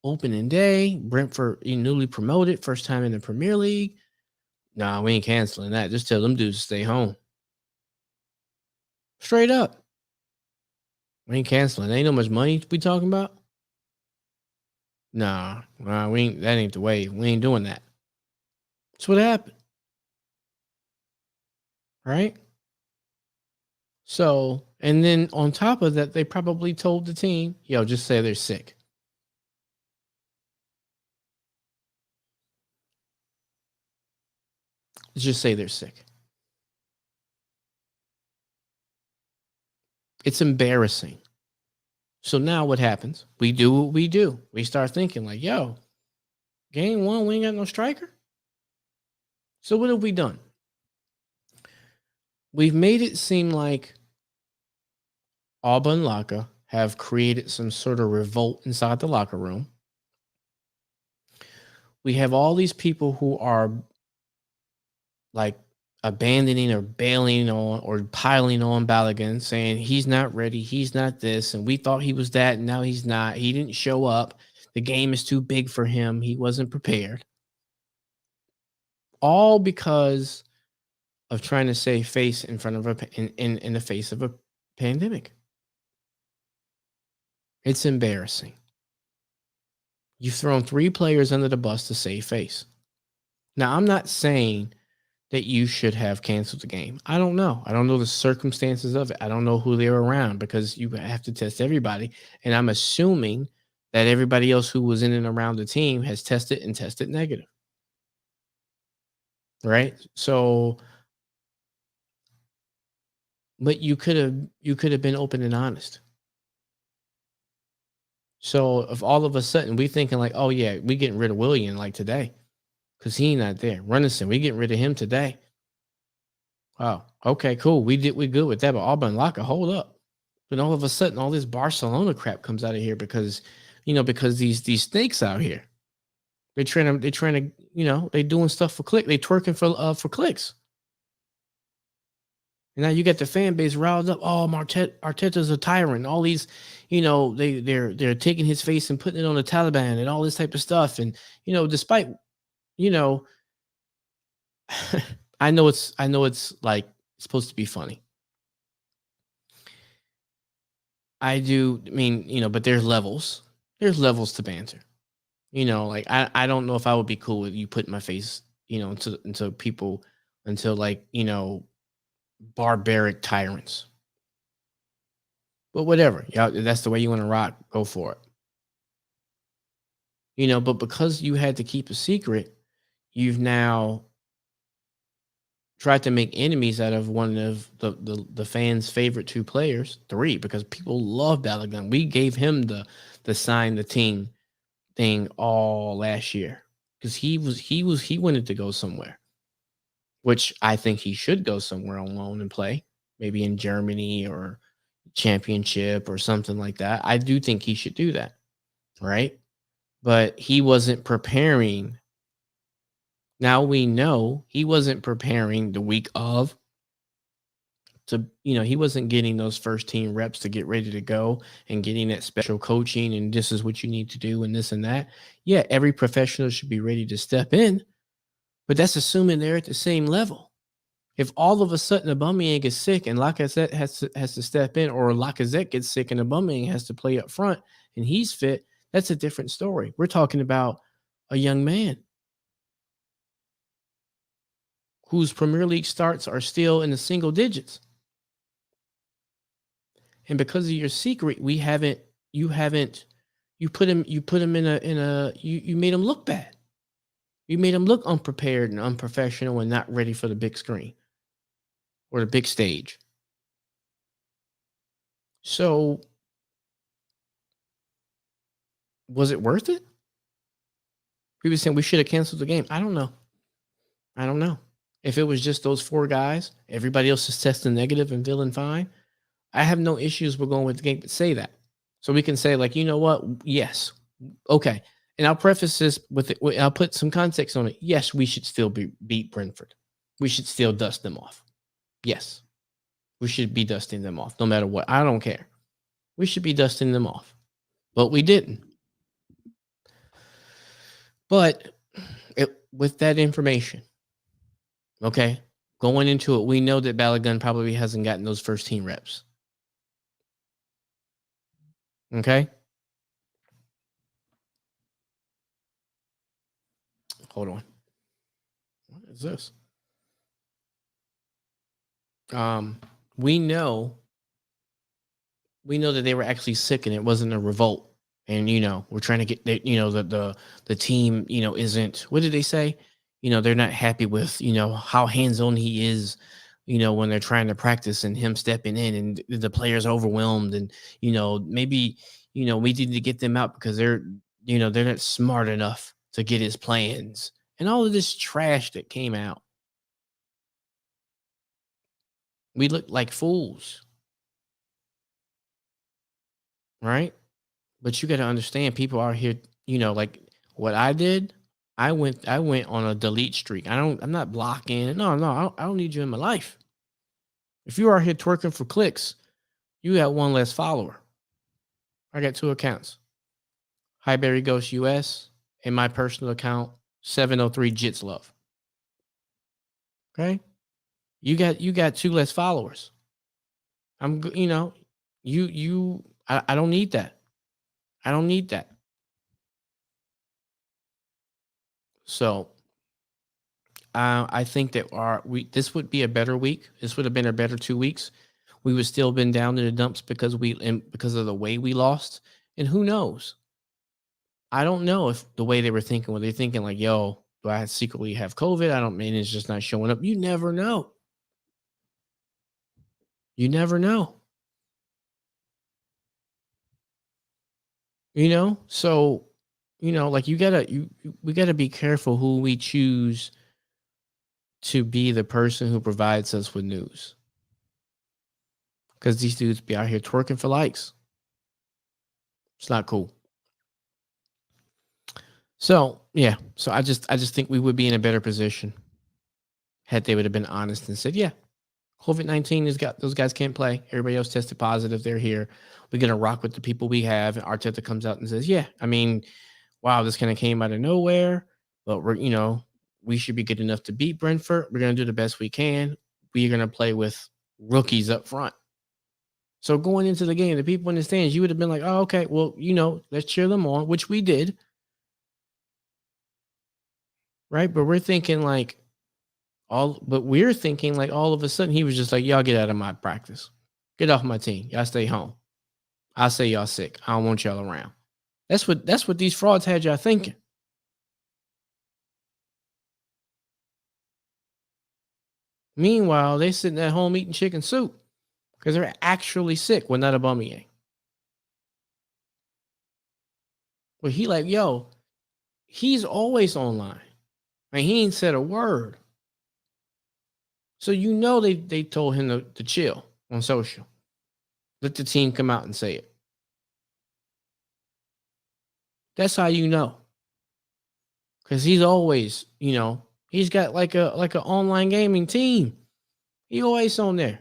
opening day. Brentford, newly promoted, first time in the Premier League. Nah, we ain't canceling that. Just tell them dudes to stay home. Straight up. We ain't canceling. Ain't no much money to be talking about. Nah, we ain't. That ain't the way. We ain't doing that. That's what happened, right? So, and then on top of that, they probably told the team, "Yo, just say they're sick." Just say they're sick. It's embarrassing. So now what happens? We do what we do. We start thinking like, "Yo, game one, we ain't got no striker." So what have we done? We've made it seem like Alba and Laka have created some sort of revolt inside the locker room. We have all these people who are like abandoning or bailing on or piling on Balogun, saying he's not ready, he's not this, and we thought he was that, and now he's not. He didn't show up. The game is too big for him. He wasn't prepared. All because of trying to save face in front of in the face of a pandemic. It's embarrassing. You've thrown three players under the bus to save face. Now, I'm not saying that you should have canceled the game. I don't know. I don't know the circumstances of it. I don't know who they were around because you have to test everybody. And I'm assuming that everybody else who was in and around the team has tested and tested negative. Right. So, but you could have been open and honest. So if all of a sudden we thinking like, oh yeah, we getting rid of William like today because he not there. Runnison, we getting rid of him today. Oh, okay, cool. We good with that. But Auburn Locker, hold up. Then all of a sudden, all this Barcelona crap comes out of here because, because these snakes out here, they're trying to, they doing stuff for click. They twerking for clicks. And now you get the fan base riled up. Oh, Arteta's a tyrant. All these, they're taking his face and putting it on the Taliban and all this type of stuff. And despite, you know, I know it's like supposed to be funny. I do. I mean, but there's levels. There's levels to banter. Like I don't know if I would be cool with you putting my face, into people, until like, barbaric tyrants. But whatever. Yeah, that's the way you want to rock, go for it. But because you had to keep a secret, you've now tried to make enemies out of one of the fans' favorite two players, three, because people love Balogun. We gave him the sign the team thing all last year because he wanted to go somewhere, which I think he should go somewhere on loan and play, maybe in Germany or championship or something like that. I do think he should do that, right? But he wasn't preparing. Now we know he wasn't preparing the week of he wasn't getting those first team reps to get ready to go and getting that special coaching and this is what you need to do and this and that. Yeah, every professional should be ready to step in, but that's assuming they're at the same level. If all of a sudden Aubameyang gets sick and Lacazette has to step in, or Lacazette gets sick and Aubameyang has to play up front and he's fit, that's a different story. We're talking about a young man whose Premier League starts are still in the single digits. And because of your secret, you put him you made him look bad. You made him look unprepared and unprofessional and not ready for the big screen or the big stage. So was it worth it? People saying we should have canceled the game. I don't know. I don't know. If it was just those four guys, everybody else is testing negative and feeling fine. I have no issues with going with the game, but say that. So we can say, like, you know what? Yes. Okay. And I'll preface this with it. I'll put some context on it. Yes, we should still beat Brentford. We should still dust them off. Yes. We should be dusting them off no matter what. I don't care. We should be dusting them off. But we didn't. But with that information, okay, going into it, we know that Balogun probably hasn't gotten those first team reps. Okay. Hold on. What is this? Um, we know that they were actually sick and it wasn't a revolt. And we're trying to get the team, isn't, what did they say? They're not happy with, how hands-on he is, when they're trying to practice and him stepping in and the players overwhelmed and maybe we need to get them out because they're not smart enough to get his plans and all of this trash that came out. We looked like fools, right? But you got to understand, people are here, like what I did. I went on a delete streak. I'm not blocking. No, I don't need you in my life. If you are here twerking for clicks, you got one less follower. I got two accounts. Highbury Ghost US and my personal account 703 Jits Love. Okay? You got two less followers. I don't need that. I don't need that. So I think that our we this would be a better week. This would have been a better 2 weeks. We would still been down in the dumps because of the way we lost. And who knows? I don't know if the way they were thinking, were they thinking like, "Yo, do I secretly have COVID? I don't mean it's just not showing up." You never know. You never know. So like we gotta be careful who we choose to be the person who provides us with news, because these dudes be out here twerking for likes. It's not cool. So yeah, so I just think we would be in a better position had they would have been honest and said, yeah, COVID-19 has got those guys can't play. Everybody else tested positive. They're here. We're gonna rock with the people we have. And Arteta comes out and says, yeah, I mean, wow, this kind of came out of nowhere, but we should be good enough to beat Brentford. We're gonna do the best we can. We're gonna play with rookies up front. So going into the game, the people in the stands, you would have been like, oh, okay, well, let's cheer them on, which we did, right? But we're thinking like all of a sudden he was just like, y'all get out of my practice. Get off my team. Y'all stay home. I say y'all sick. I don't want y'all around. That's what these frauds had y'all thinking. Meanwhile, they sitting at home eating chicken soup because they're actually sick. Well, not a bummy. But he like, yo, he's always online. And he ain't said a word. So they told him to chill on social. Let the team come out and say it. That's how you know. Because he's always, he's got like a online gaming team. He always on there.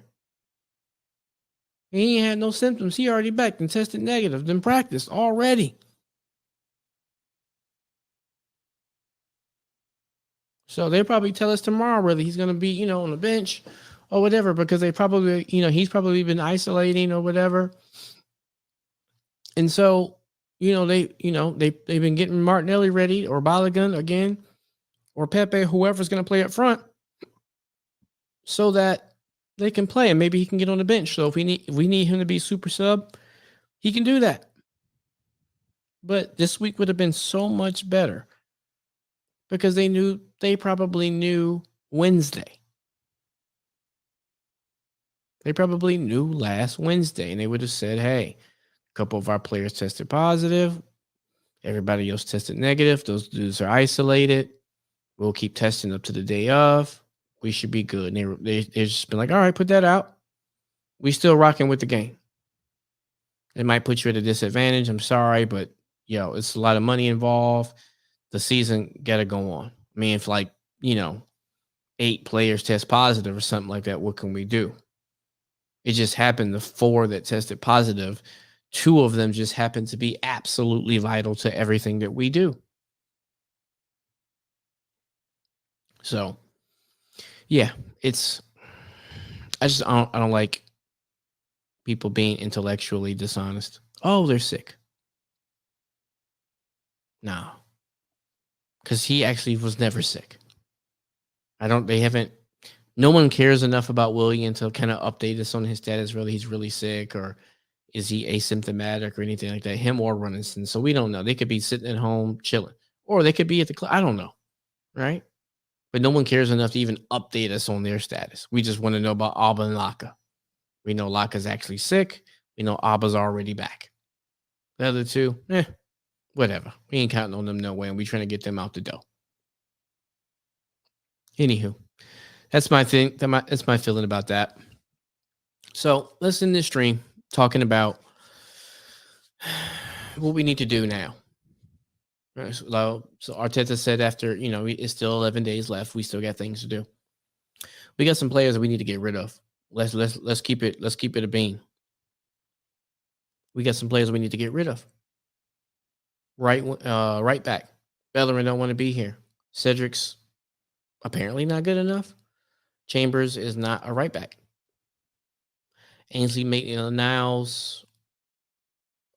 He ain't had no symptoms. He already back and tested negative, then practiced already. So they probably tell us tomorrow whether he's going to be, on the bench or whatever, because they probably, he's probably been isolating or whatever. And so, they've been getting Martinelli ready or Balogun again or Pepe, whoever's going to play up front, so that they can play and maybe he can get on the bench. So if we need him to be super sub, he can do that. But this week would have been so much better because they probably knew Wednesday. They probably knew last Wednesday, and they would have said, hey, a couple of our players tested positive. Everybody else tested negative. Those dudes are isolated. We'll keep testing up to the day of. We should be good. And they just been like, all right, put that out. We still rocking with the game. It might put you at a disadvantage. I'm sorry, but it's a lot of money involved. The season got to go on. I mean, if 8 players test positive or something like that, what can we do? It just happened the 4 that tested positive, 2 of them just happened to be absolutely vital to everything that we do. So, yeah, I don't like people being intellectually dishonest. Oh, they're sick. No, because he actually was never sick. They haven't, no one cares enough about William to kind of update us on his status, whether he's really sick or is he asymptomatic or anything like that, him or Runningston. So we don't know. They could be sitting at home chilling, or they could be at the club. I don't know. Right. But no one cares enough to even update us on their status. We just want to know about Alba and Laka. We know Laka's actually sick. We know Alba's already back. The other two, whatever. We ain't counting on them no way, and we trying to get them out the door. Anywho, that's my thing. That's my feeling about that. So let's end this stream talking about what we need to do now. So Arteta said after, it's still 11 days left. We still got things to do. We got some players that we need to get rid of. Let's keep it a bean. We got some players we need to get rid of. Right back. Bellerin don't want to be here. Cedric's apparently not good enough. Chambers is not a right back. Ainsley Maitland-Niles,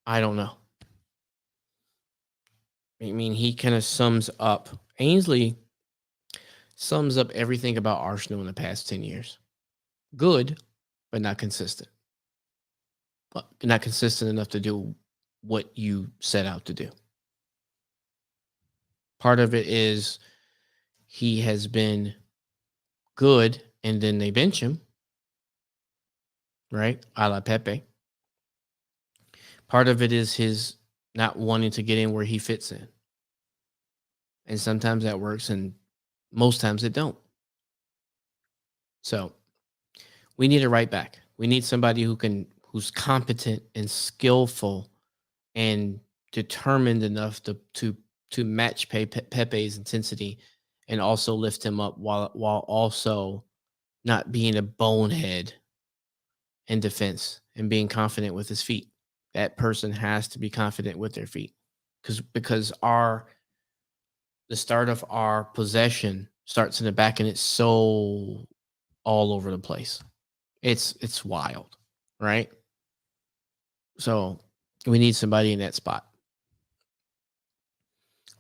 I don't know. I mean, he kind of sums up. Ainsley sums up everything about Arsenal in the past 10 years. Good, but not consistent. But not consistent enough to do what you set out to do. Part of it is he has been good and then they bench him, right? A la Pepe. Part of it is his not wanting to get in where he fits in. And sometimes that works and most times it don't. So we need a right back. We need somebody who's competent and skillful and determined enough to match Pepe's intensity and also lift him up while also not being a bonehead in defense and being confident with his feet. That person has to be confident with their feet because our the start of our possession starts in the back and it's so all over the place. It's wild, right? So we need somebody in that spot.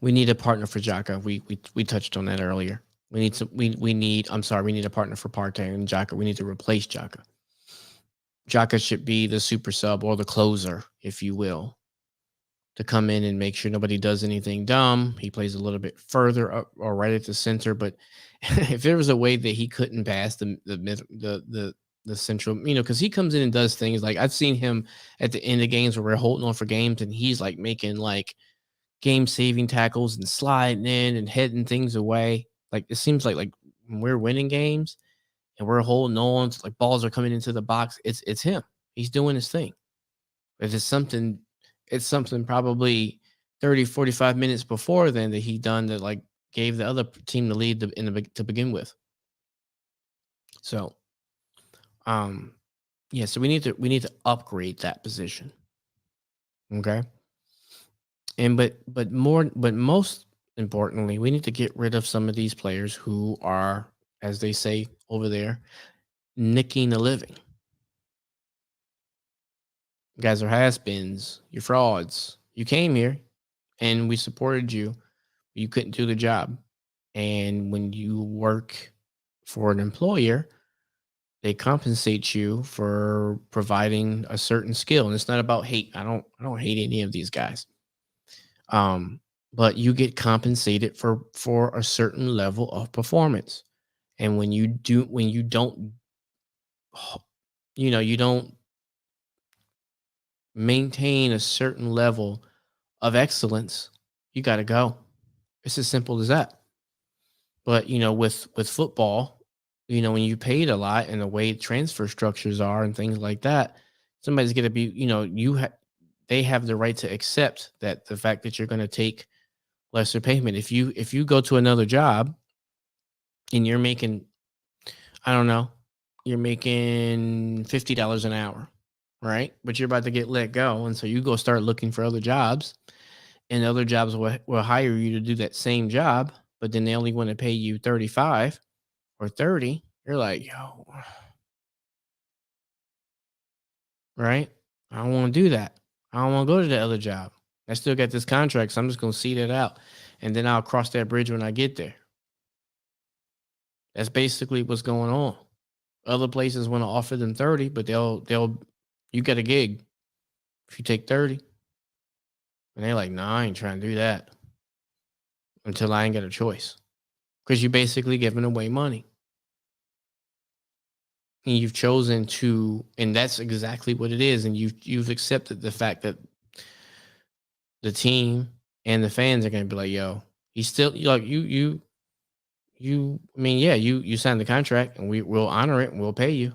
We need a partner for Jaka. We touched on that earlier. We need some. We need. I'm sorry. We need a partner for Partey and Jaka. We need to replace Jaka. Jaka should be the super sub or the closer, if you will, to come in and make sure nobody does anything dumb. He plays a little bit further up or right at the center. But if there was a way that he couldn't pass the central, because he comes in and does things like I've seen him at the end of games where we're holding on for games and he's like making like game saving tackles and sliding in and heading things away. Like it seems like when we're winning games and we're holding on, like balls are coming into the box. It's him. He's doing his thing. If it's something probably 30, 45 minutes before then that he done that like gave the other team the lead to begin with. So yeah, so we need to upgrade that position. Okay. And but most importantly, we need to get rid of some of these players who are, as they say over there, nicking a living. You guys are has-beens, you're frauds. You came here and we supported you. You couldn't do the job. And when you work for an employer, they compensate you for providing a certain skill. And it's not about hate. I don't hate any of these guys. But you get compensated for a certain level of performance. And when you don't you don't maintain a certain level of excellence, you got to go. It's as simple as that. But with football, when you paid a lot and the way transfer structures are and things like that, somebody's going to be, they have the right to accept that the fact that you're going to take lesser payment. If you go to another job and you're making, I don't know, you're making $50 an hour, right? But you're about to get let go, and so you go start looking for other jobs, and other jobs will hire you to do that same job, but then they only want to pay you 35 or 30. You're like, yo, right? I don't want to do that. I don't want to go to the other job. I still got this contract, so I'm just gonna see that out, and then I'll cross that bridge when I get there. That's basically what's going on. Other places want to offer them 30, but they'll you get a gig if you take 30. And they're like, nah, I ain't trying to do that until I ain't got a choice. Because you're basically giving away money. And you've chosen to, and that's exactly what it is. And you've accepted the fact that the team and the fans are gonna be like, yo, he's still like I mean, yeah, you signed the contract and we'll honor it and we'll pay you.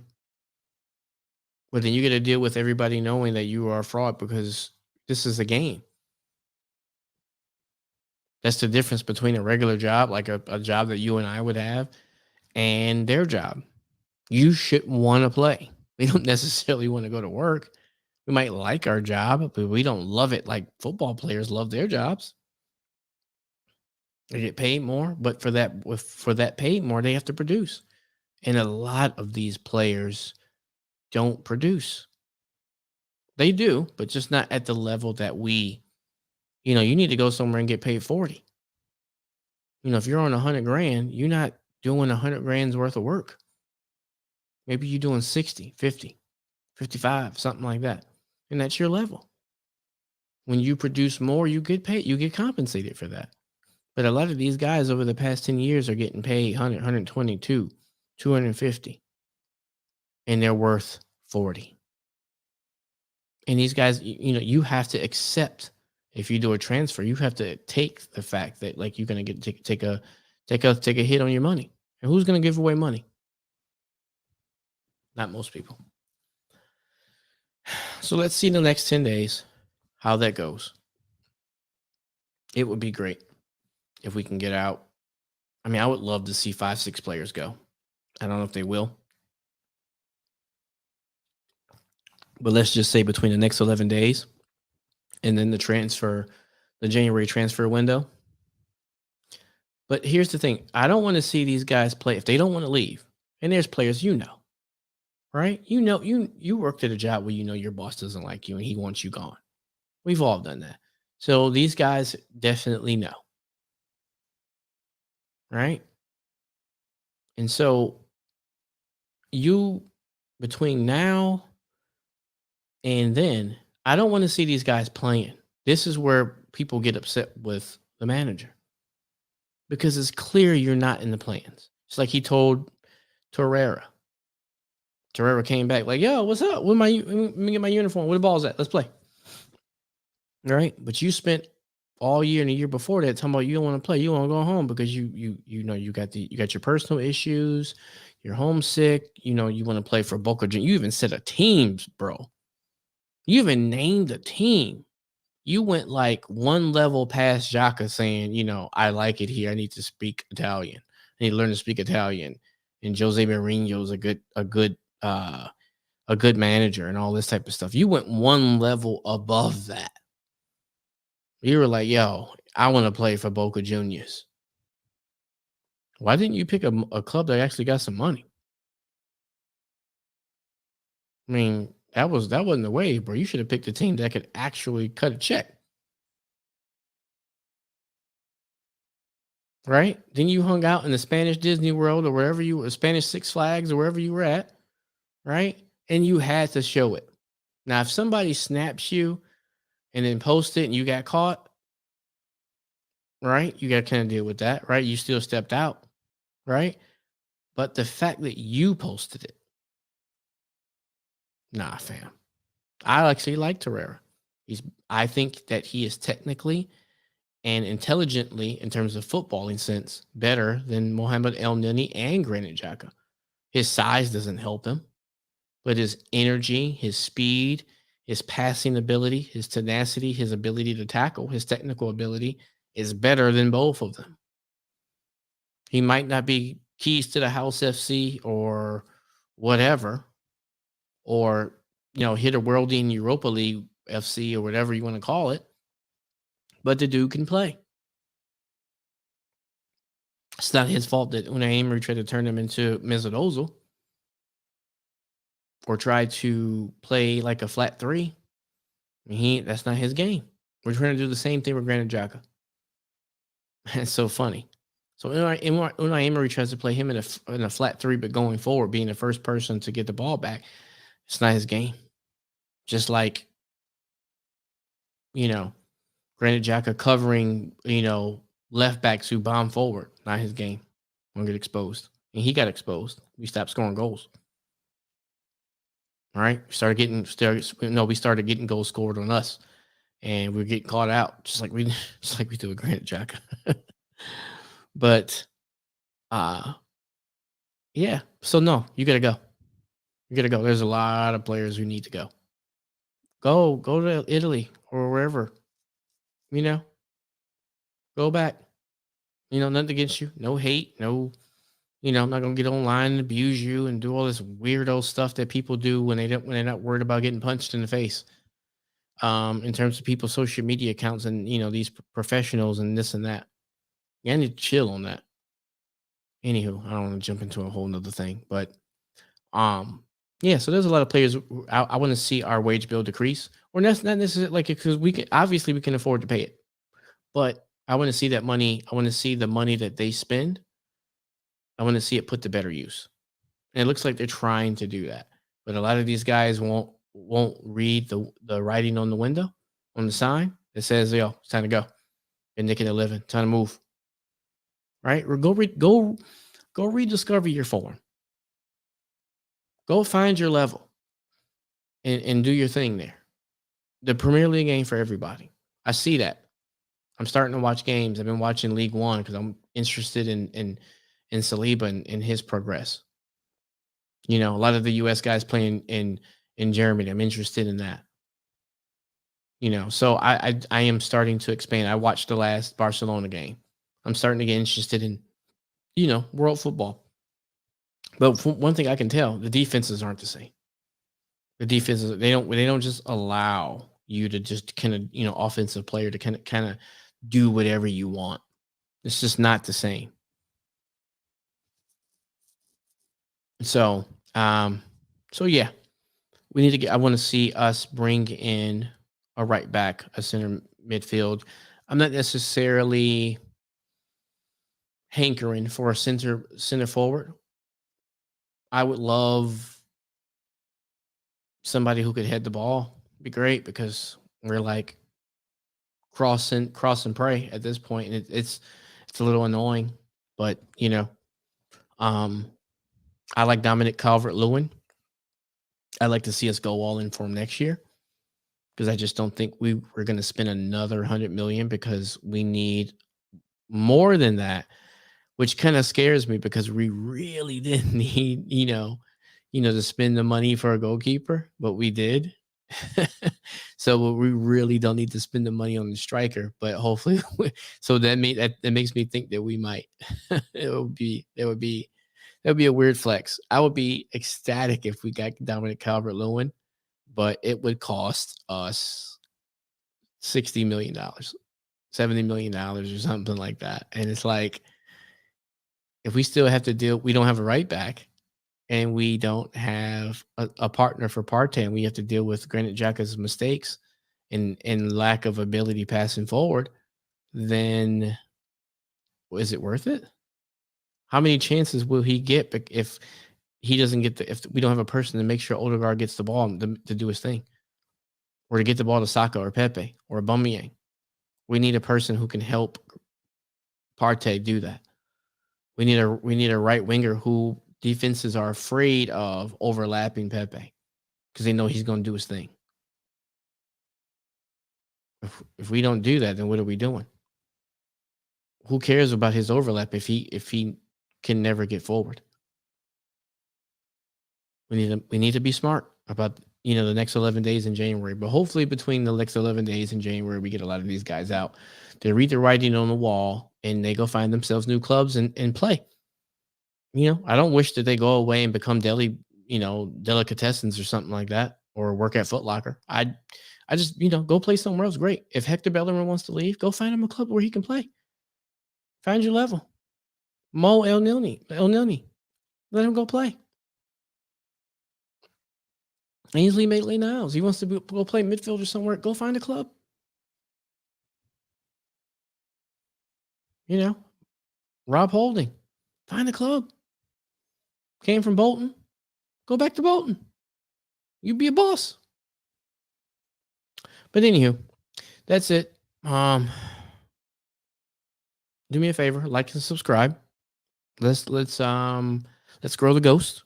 But then you get to deal with everybody knowing that you are a fraud because this is a game. That's the difference between a regular job, like a job that you and I would have, and their job. You shouldn't want to play. We don't necessarily want to go to work. We might like our job, but we don't love it like football players love their jobs. They get paid more, but for that paid more, they have to produce. And a lot of these players don't produce. They do, but just not at the level that you need to go somewhere and get paid 40. If you're on 100 grand, you're not doing 100 grand's worth of work. Maybe you're doing 60, 50, 55, something like that. And that's your level. When you produce more, you get paid, you get compensated for that. But a lot of these guys over the past 10 years are getting paid 100, 250, and they're worth 40. And these guys, you have to accept if you do a transfer, you have to take the fact that like you're gonna get take a hit on your money. And who's gonna give away money? Not most people. So let's see the next 10 days how that goes. It would be great if we can get out. I mean, I would love to see 5, 6 players go. I don't know if they will, but let's just say between the next 11 days and then the January transfer window. But here's the thing, I don't want to see these guys play if they don't want to leave. And there's players, right? You worked at a job where your boss doesn't like you and he wants you gone. We've all done that. So these guys definitely know, right? And so you between now and then, I don't want to see these guys playing. This is where people get upset with the manager because it's clear you're not in the plans. It's like he told Torreira. Torreira came back like, "Yo, what's up? Let me get my uniform. Where the ball's at? Let's play." All right, but you spent all year and the year before that talking about you don't want to play. You want to go home because you got your personal issues. You're homesick. You want to play for Boca Juniors. You even set a teams, bro. You even named a team. You went like one level past Jaka saying, I like it here. I need to speak Italian. I need to learn to speak Italian. And Jose Mourinho's a good manager and all this type of stuff. You went one level above that. You were like, yo, I want to play for Boca Juniors. Why didn't you pick a club that actually got some money? I mean, that wasn't the way, bro. You should have picked a team that could actually cut a check. Right? Then you hung out in the Spanish Disney World or wherever you were, Spanish Six Flags or wherever you were at, right? And you had to show it. Now, if somebody snaps you and then post it and you got caught, right? You got to kind of deal with that, right? You still stepped out, right? But the fact that you posted it, nah, fam. I actually like Torreira. I think that he is technically and intelligently, in terms of footballing sense, better than Mohamed El Nini and Granit Xhaka. His size doesn't help him, but his energy, his speed, his passing ability, his tenacity, his ability to tackle, his technical ability is better than both of them. He might not be keys to the house FC or whatever, or hit a worldie in Europa League FC or whatever you want to call it, but the dude can play. It's not his fault that Unai Emery tried to turn him into Mesut Ozil or try to play like a flat three. That's not his game. We're trying to do the same thing with Granit Xhaka. It's so funny. So Unai Emery tries to play him in a flat three, but going forward, being the first person to get the ball back, it's not his game. Just like, Granit Xhaka covering, left backs who bomb forward, not his game. Won't get exposed. And he got exposed. We stopped scoring goals. All right. We started getting goals scored on us. And we're getting caught out, just like we do with Granit Xhaka. But yeah. So no, you gotta go. You gotta go. There's a lot of players who need to go. Go to Italy or wherever. Go back. Nothing against you. No hate. No, I'm not gonna get online and abuse you and do all this weirdo stuff that people do when they're not worried about getting punched in the face. In terms of people's social media accounts and these professionals and this and that. Yeah, I need to chill on that. Anywho, I don't want to jump into a whole nother thing, but yeah. So there's a lot of players. I want to see our wage bill decrease, or that's not necessarily like because we can afford to pay it, but I want to see that money. I want to see the money that they spend. I want to see it put to better use. And it looks like they're trying to do that. But a lot of these guys won't read the writing on the window, on the sign that says, yo, it's time to go. You're nicking a living. Time to move. Right? Or go rediscover your form. Go find your level and do your thing there. The Premier League ain't for everybody. I see that. I'm starting to watch games. I've been watching League One because I'm interested in Saliba and his progress. You know, a lot of the US guys playing in Germany. I'm interested in that. You know, so I am starting to expand. I watched the last Barcelona game. I'm starting to get interested in, world football. But one thing I can tell, the defenses aren't the same. The defenses they don't just allow you to just kind of, offensive player to kind of do whatever you want. It's just not the same. So, so yeah, we need to get. I want to see us bring in a right back, a center midfield. I'm not necessarily hankering for a center forward. I would love somebody who could head the ball. Be great because we're like cross and pray at this point, and it's a little annoying. But um, I like Dominic Calvert-Lewin. I'd like to see us go all in for him next year because I just don't think we're going to spend another 100 million because we need more than that, which kind of scares me because we really didn't need, to spend the money for a goalkeeper, but we did. So we really don't need to spend the money on the striker, but hopefully, so that makes me think that we might. That would be a weird flex. I would be ecstatic if we got Dominic Calvert-Lewin, but it would cost us $60 million, $70 million, or something like that. And it's like, if we still have to deal, we don't have a right back, and we don't have a partner for Partey, and we have to deal with Granit Xhaka's mistakes and lack of ability passing forward, then is it worth it? How many chances will he get if he doesn't get if we don't have a person to make sure Odegaard gets the ball to do his thing, or to get the ball to Saka or Pepe or Aubameyang? We need a person who can help Partey do that. We need a right winger who defenses are afraid of overlapping Pepe because they know he's going to do his thing. If we don't do that, then what are we doing? Who cares about his overlap if he can never get forward? We need to be smart about the next 11 days in January. But hopefully between the next 11 days in January, we get a lot of these guys out. They read the writing on the wall and they go find themselves new clubs and play. I don't wish that they go away and become delicatessens or something like that, or work at Foot Locker. I just, go play somewhere else. Great. If Hector Bellerin wants to leave, go find him a club where he can play. Find your level. Mo El Nilni. Let him go play. Ainsley Maitland-Niles. He wants to go play midfielder somewhere. Go find a club. Rob Holding. Find a club. Came from Bolton. Go back to Bolton. You be a boss. But anywho, that's it. Do me a favor, like and subscribe. Let's grow the ghost.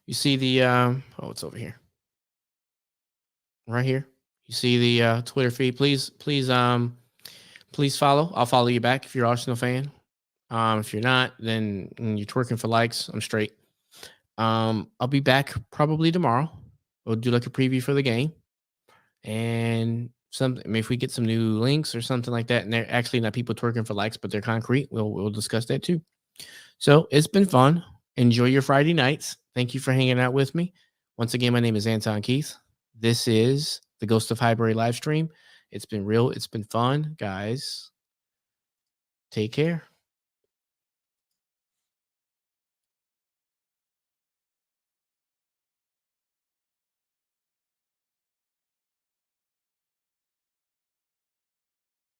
You see the it's over here. Right here. You see the Twitter feed. Please follow. I'll follow you back if you're an Arsenal fan. If you're not, then you're twerking for likes. I'm straight. I'll be back probably tomorrow. We'll do like a preview for the game. And if we get some new links or something like that, and they're actually not people twerking for likes, but they're concrete, we'll discuss that too. So it's been fun. Enjoy your Friday nights. Thank you for hanging out with me. Once again, my name is Anton Keith. This is the Ghost of Highbury live stream. It's been real. It's been fun, guys. Take care.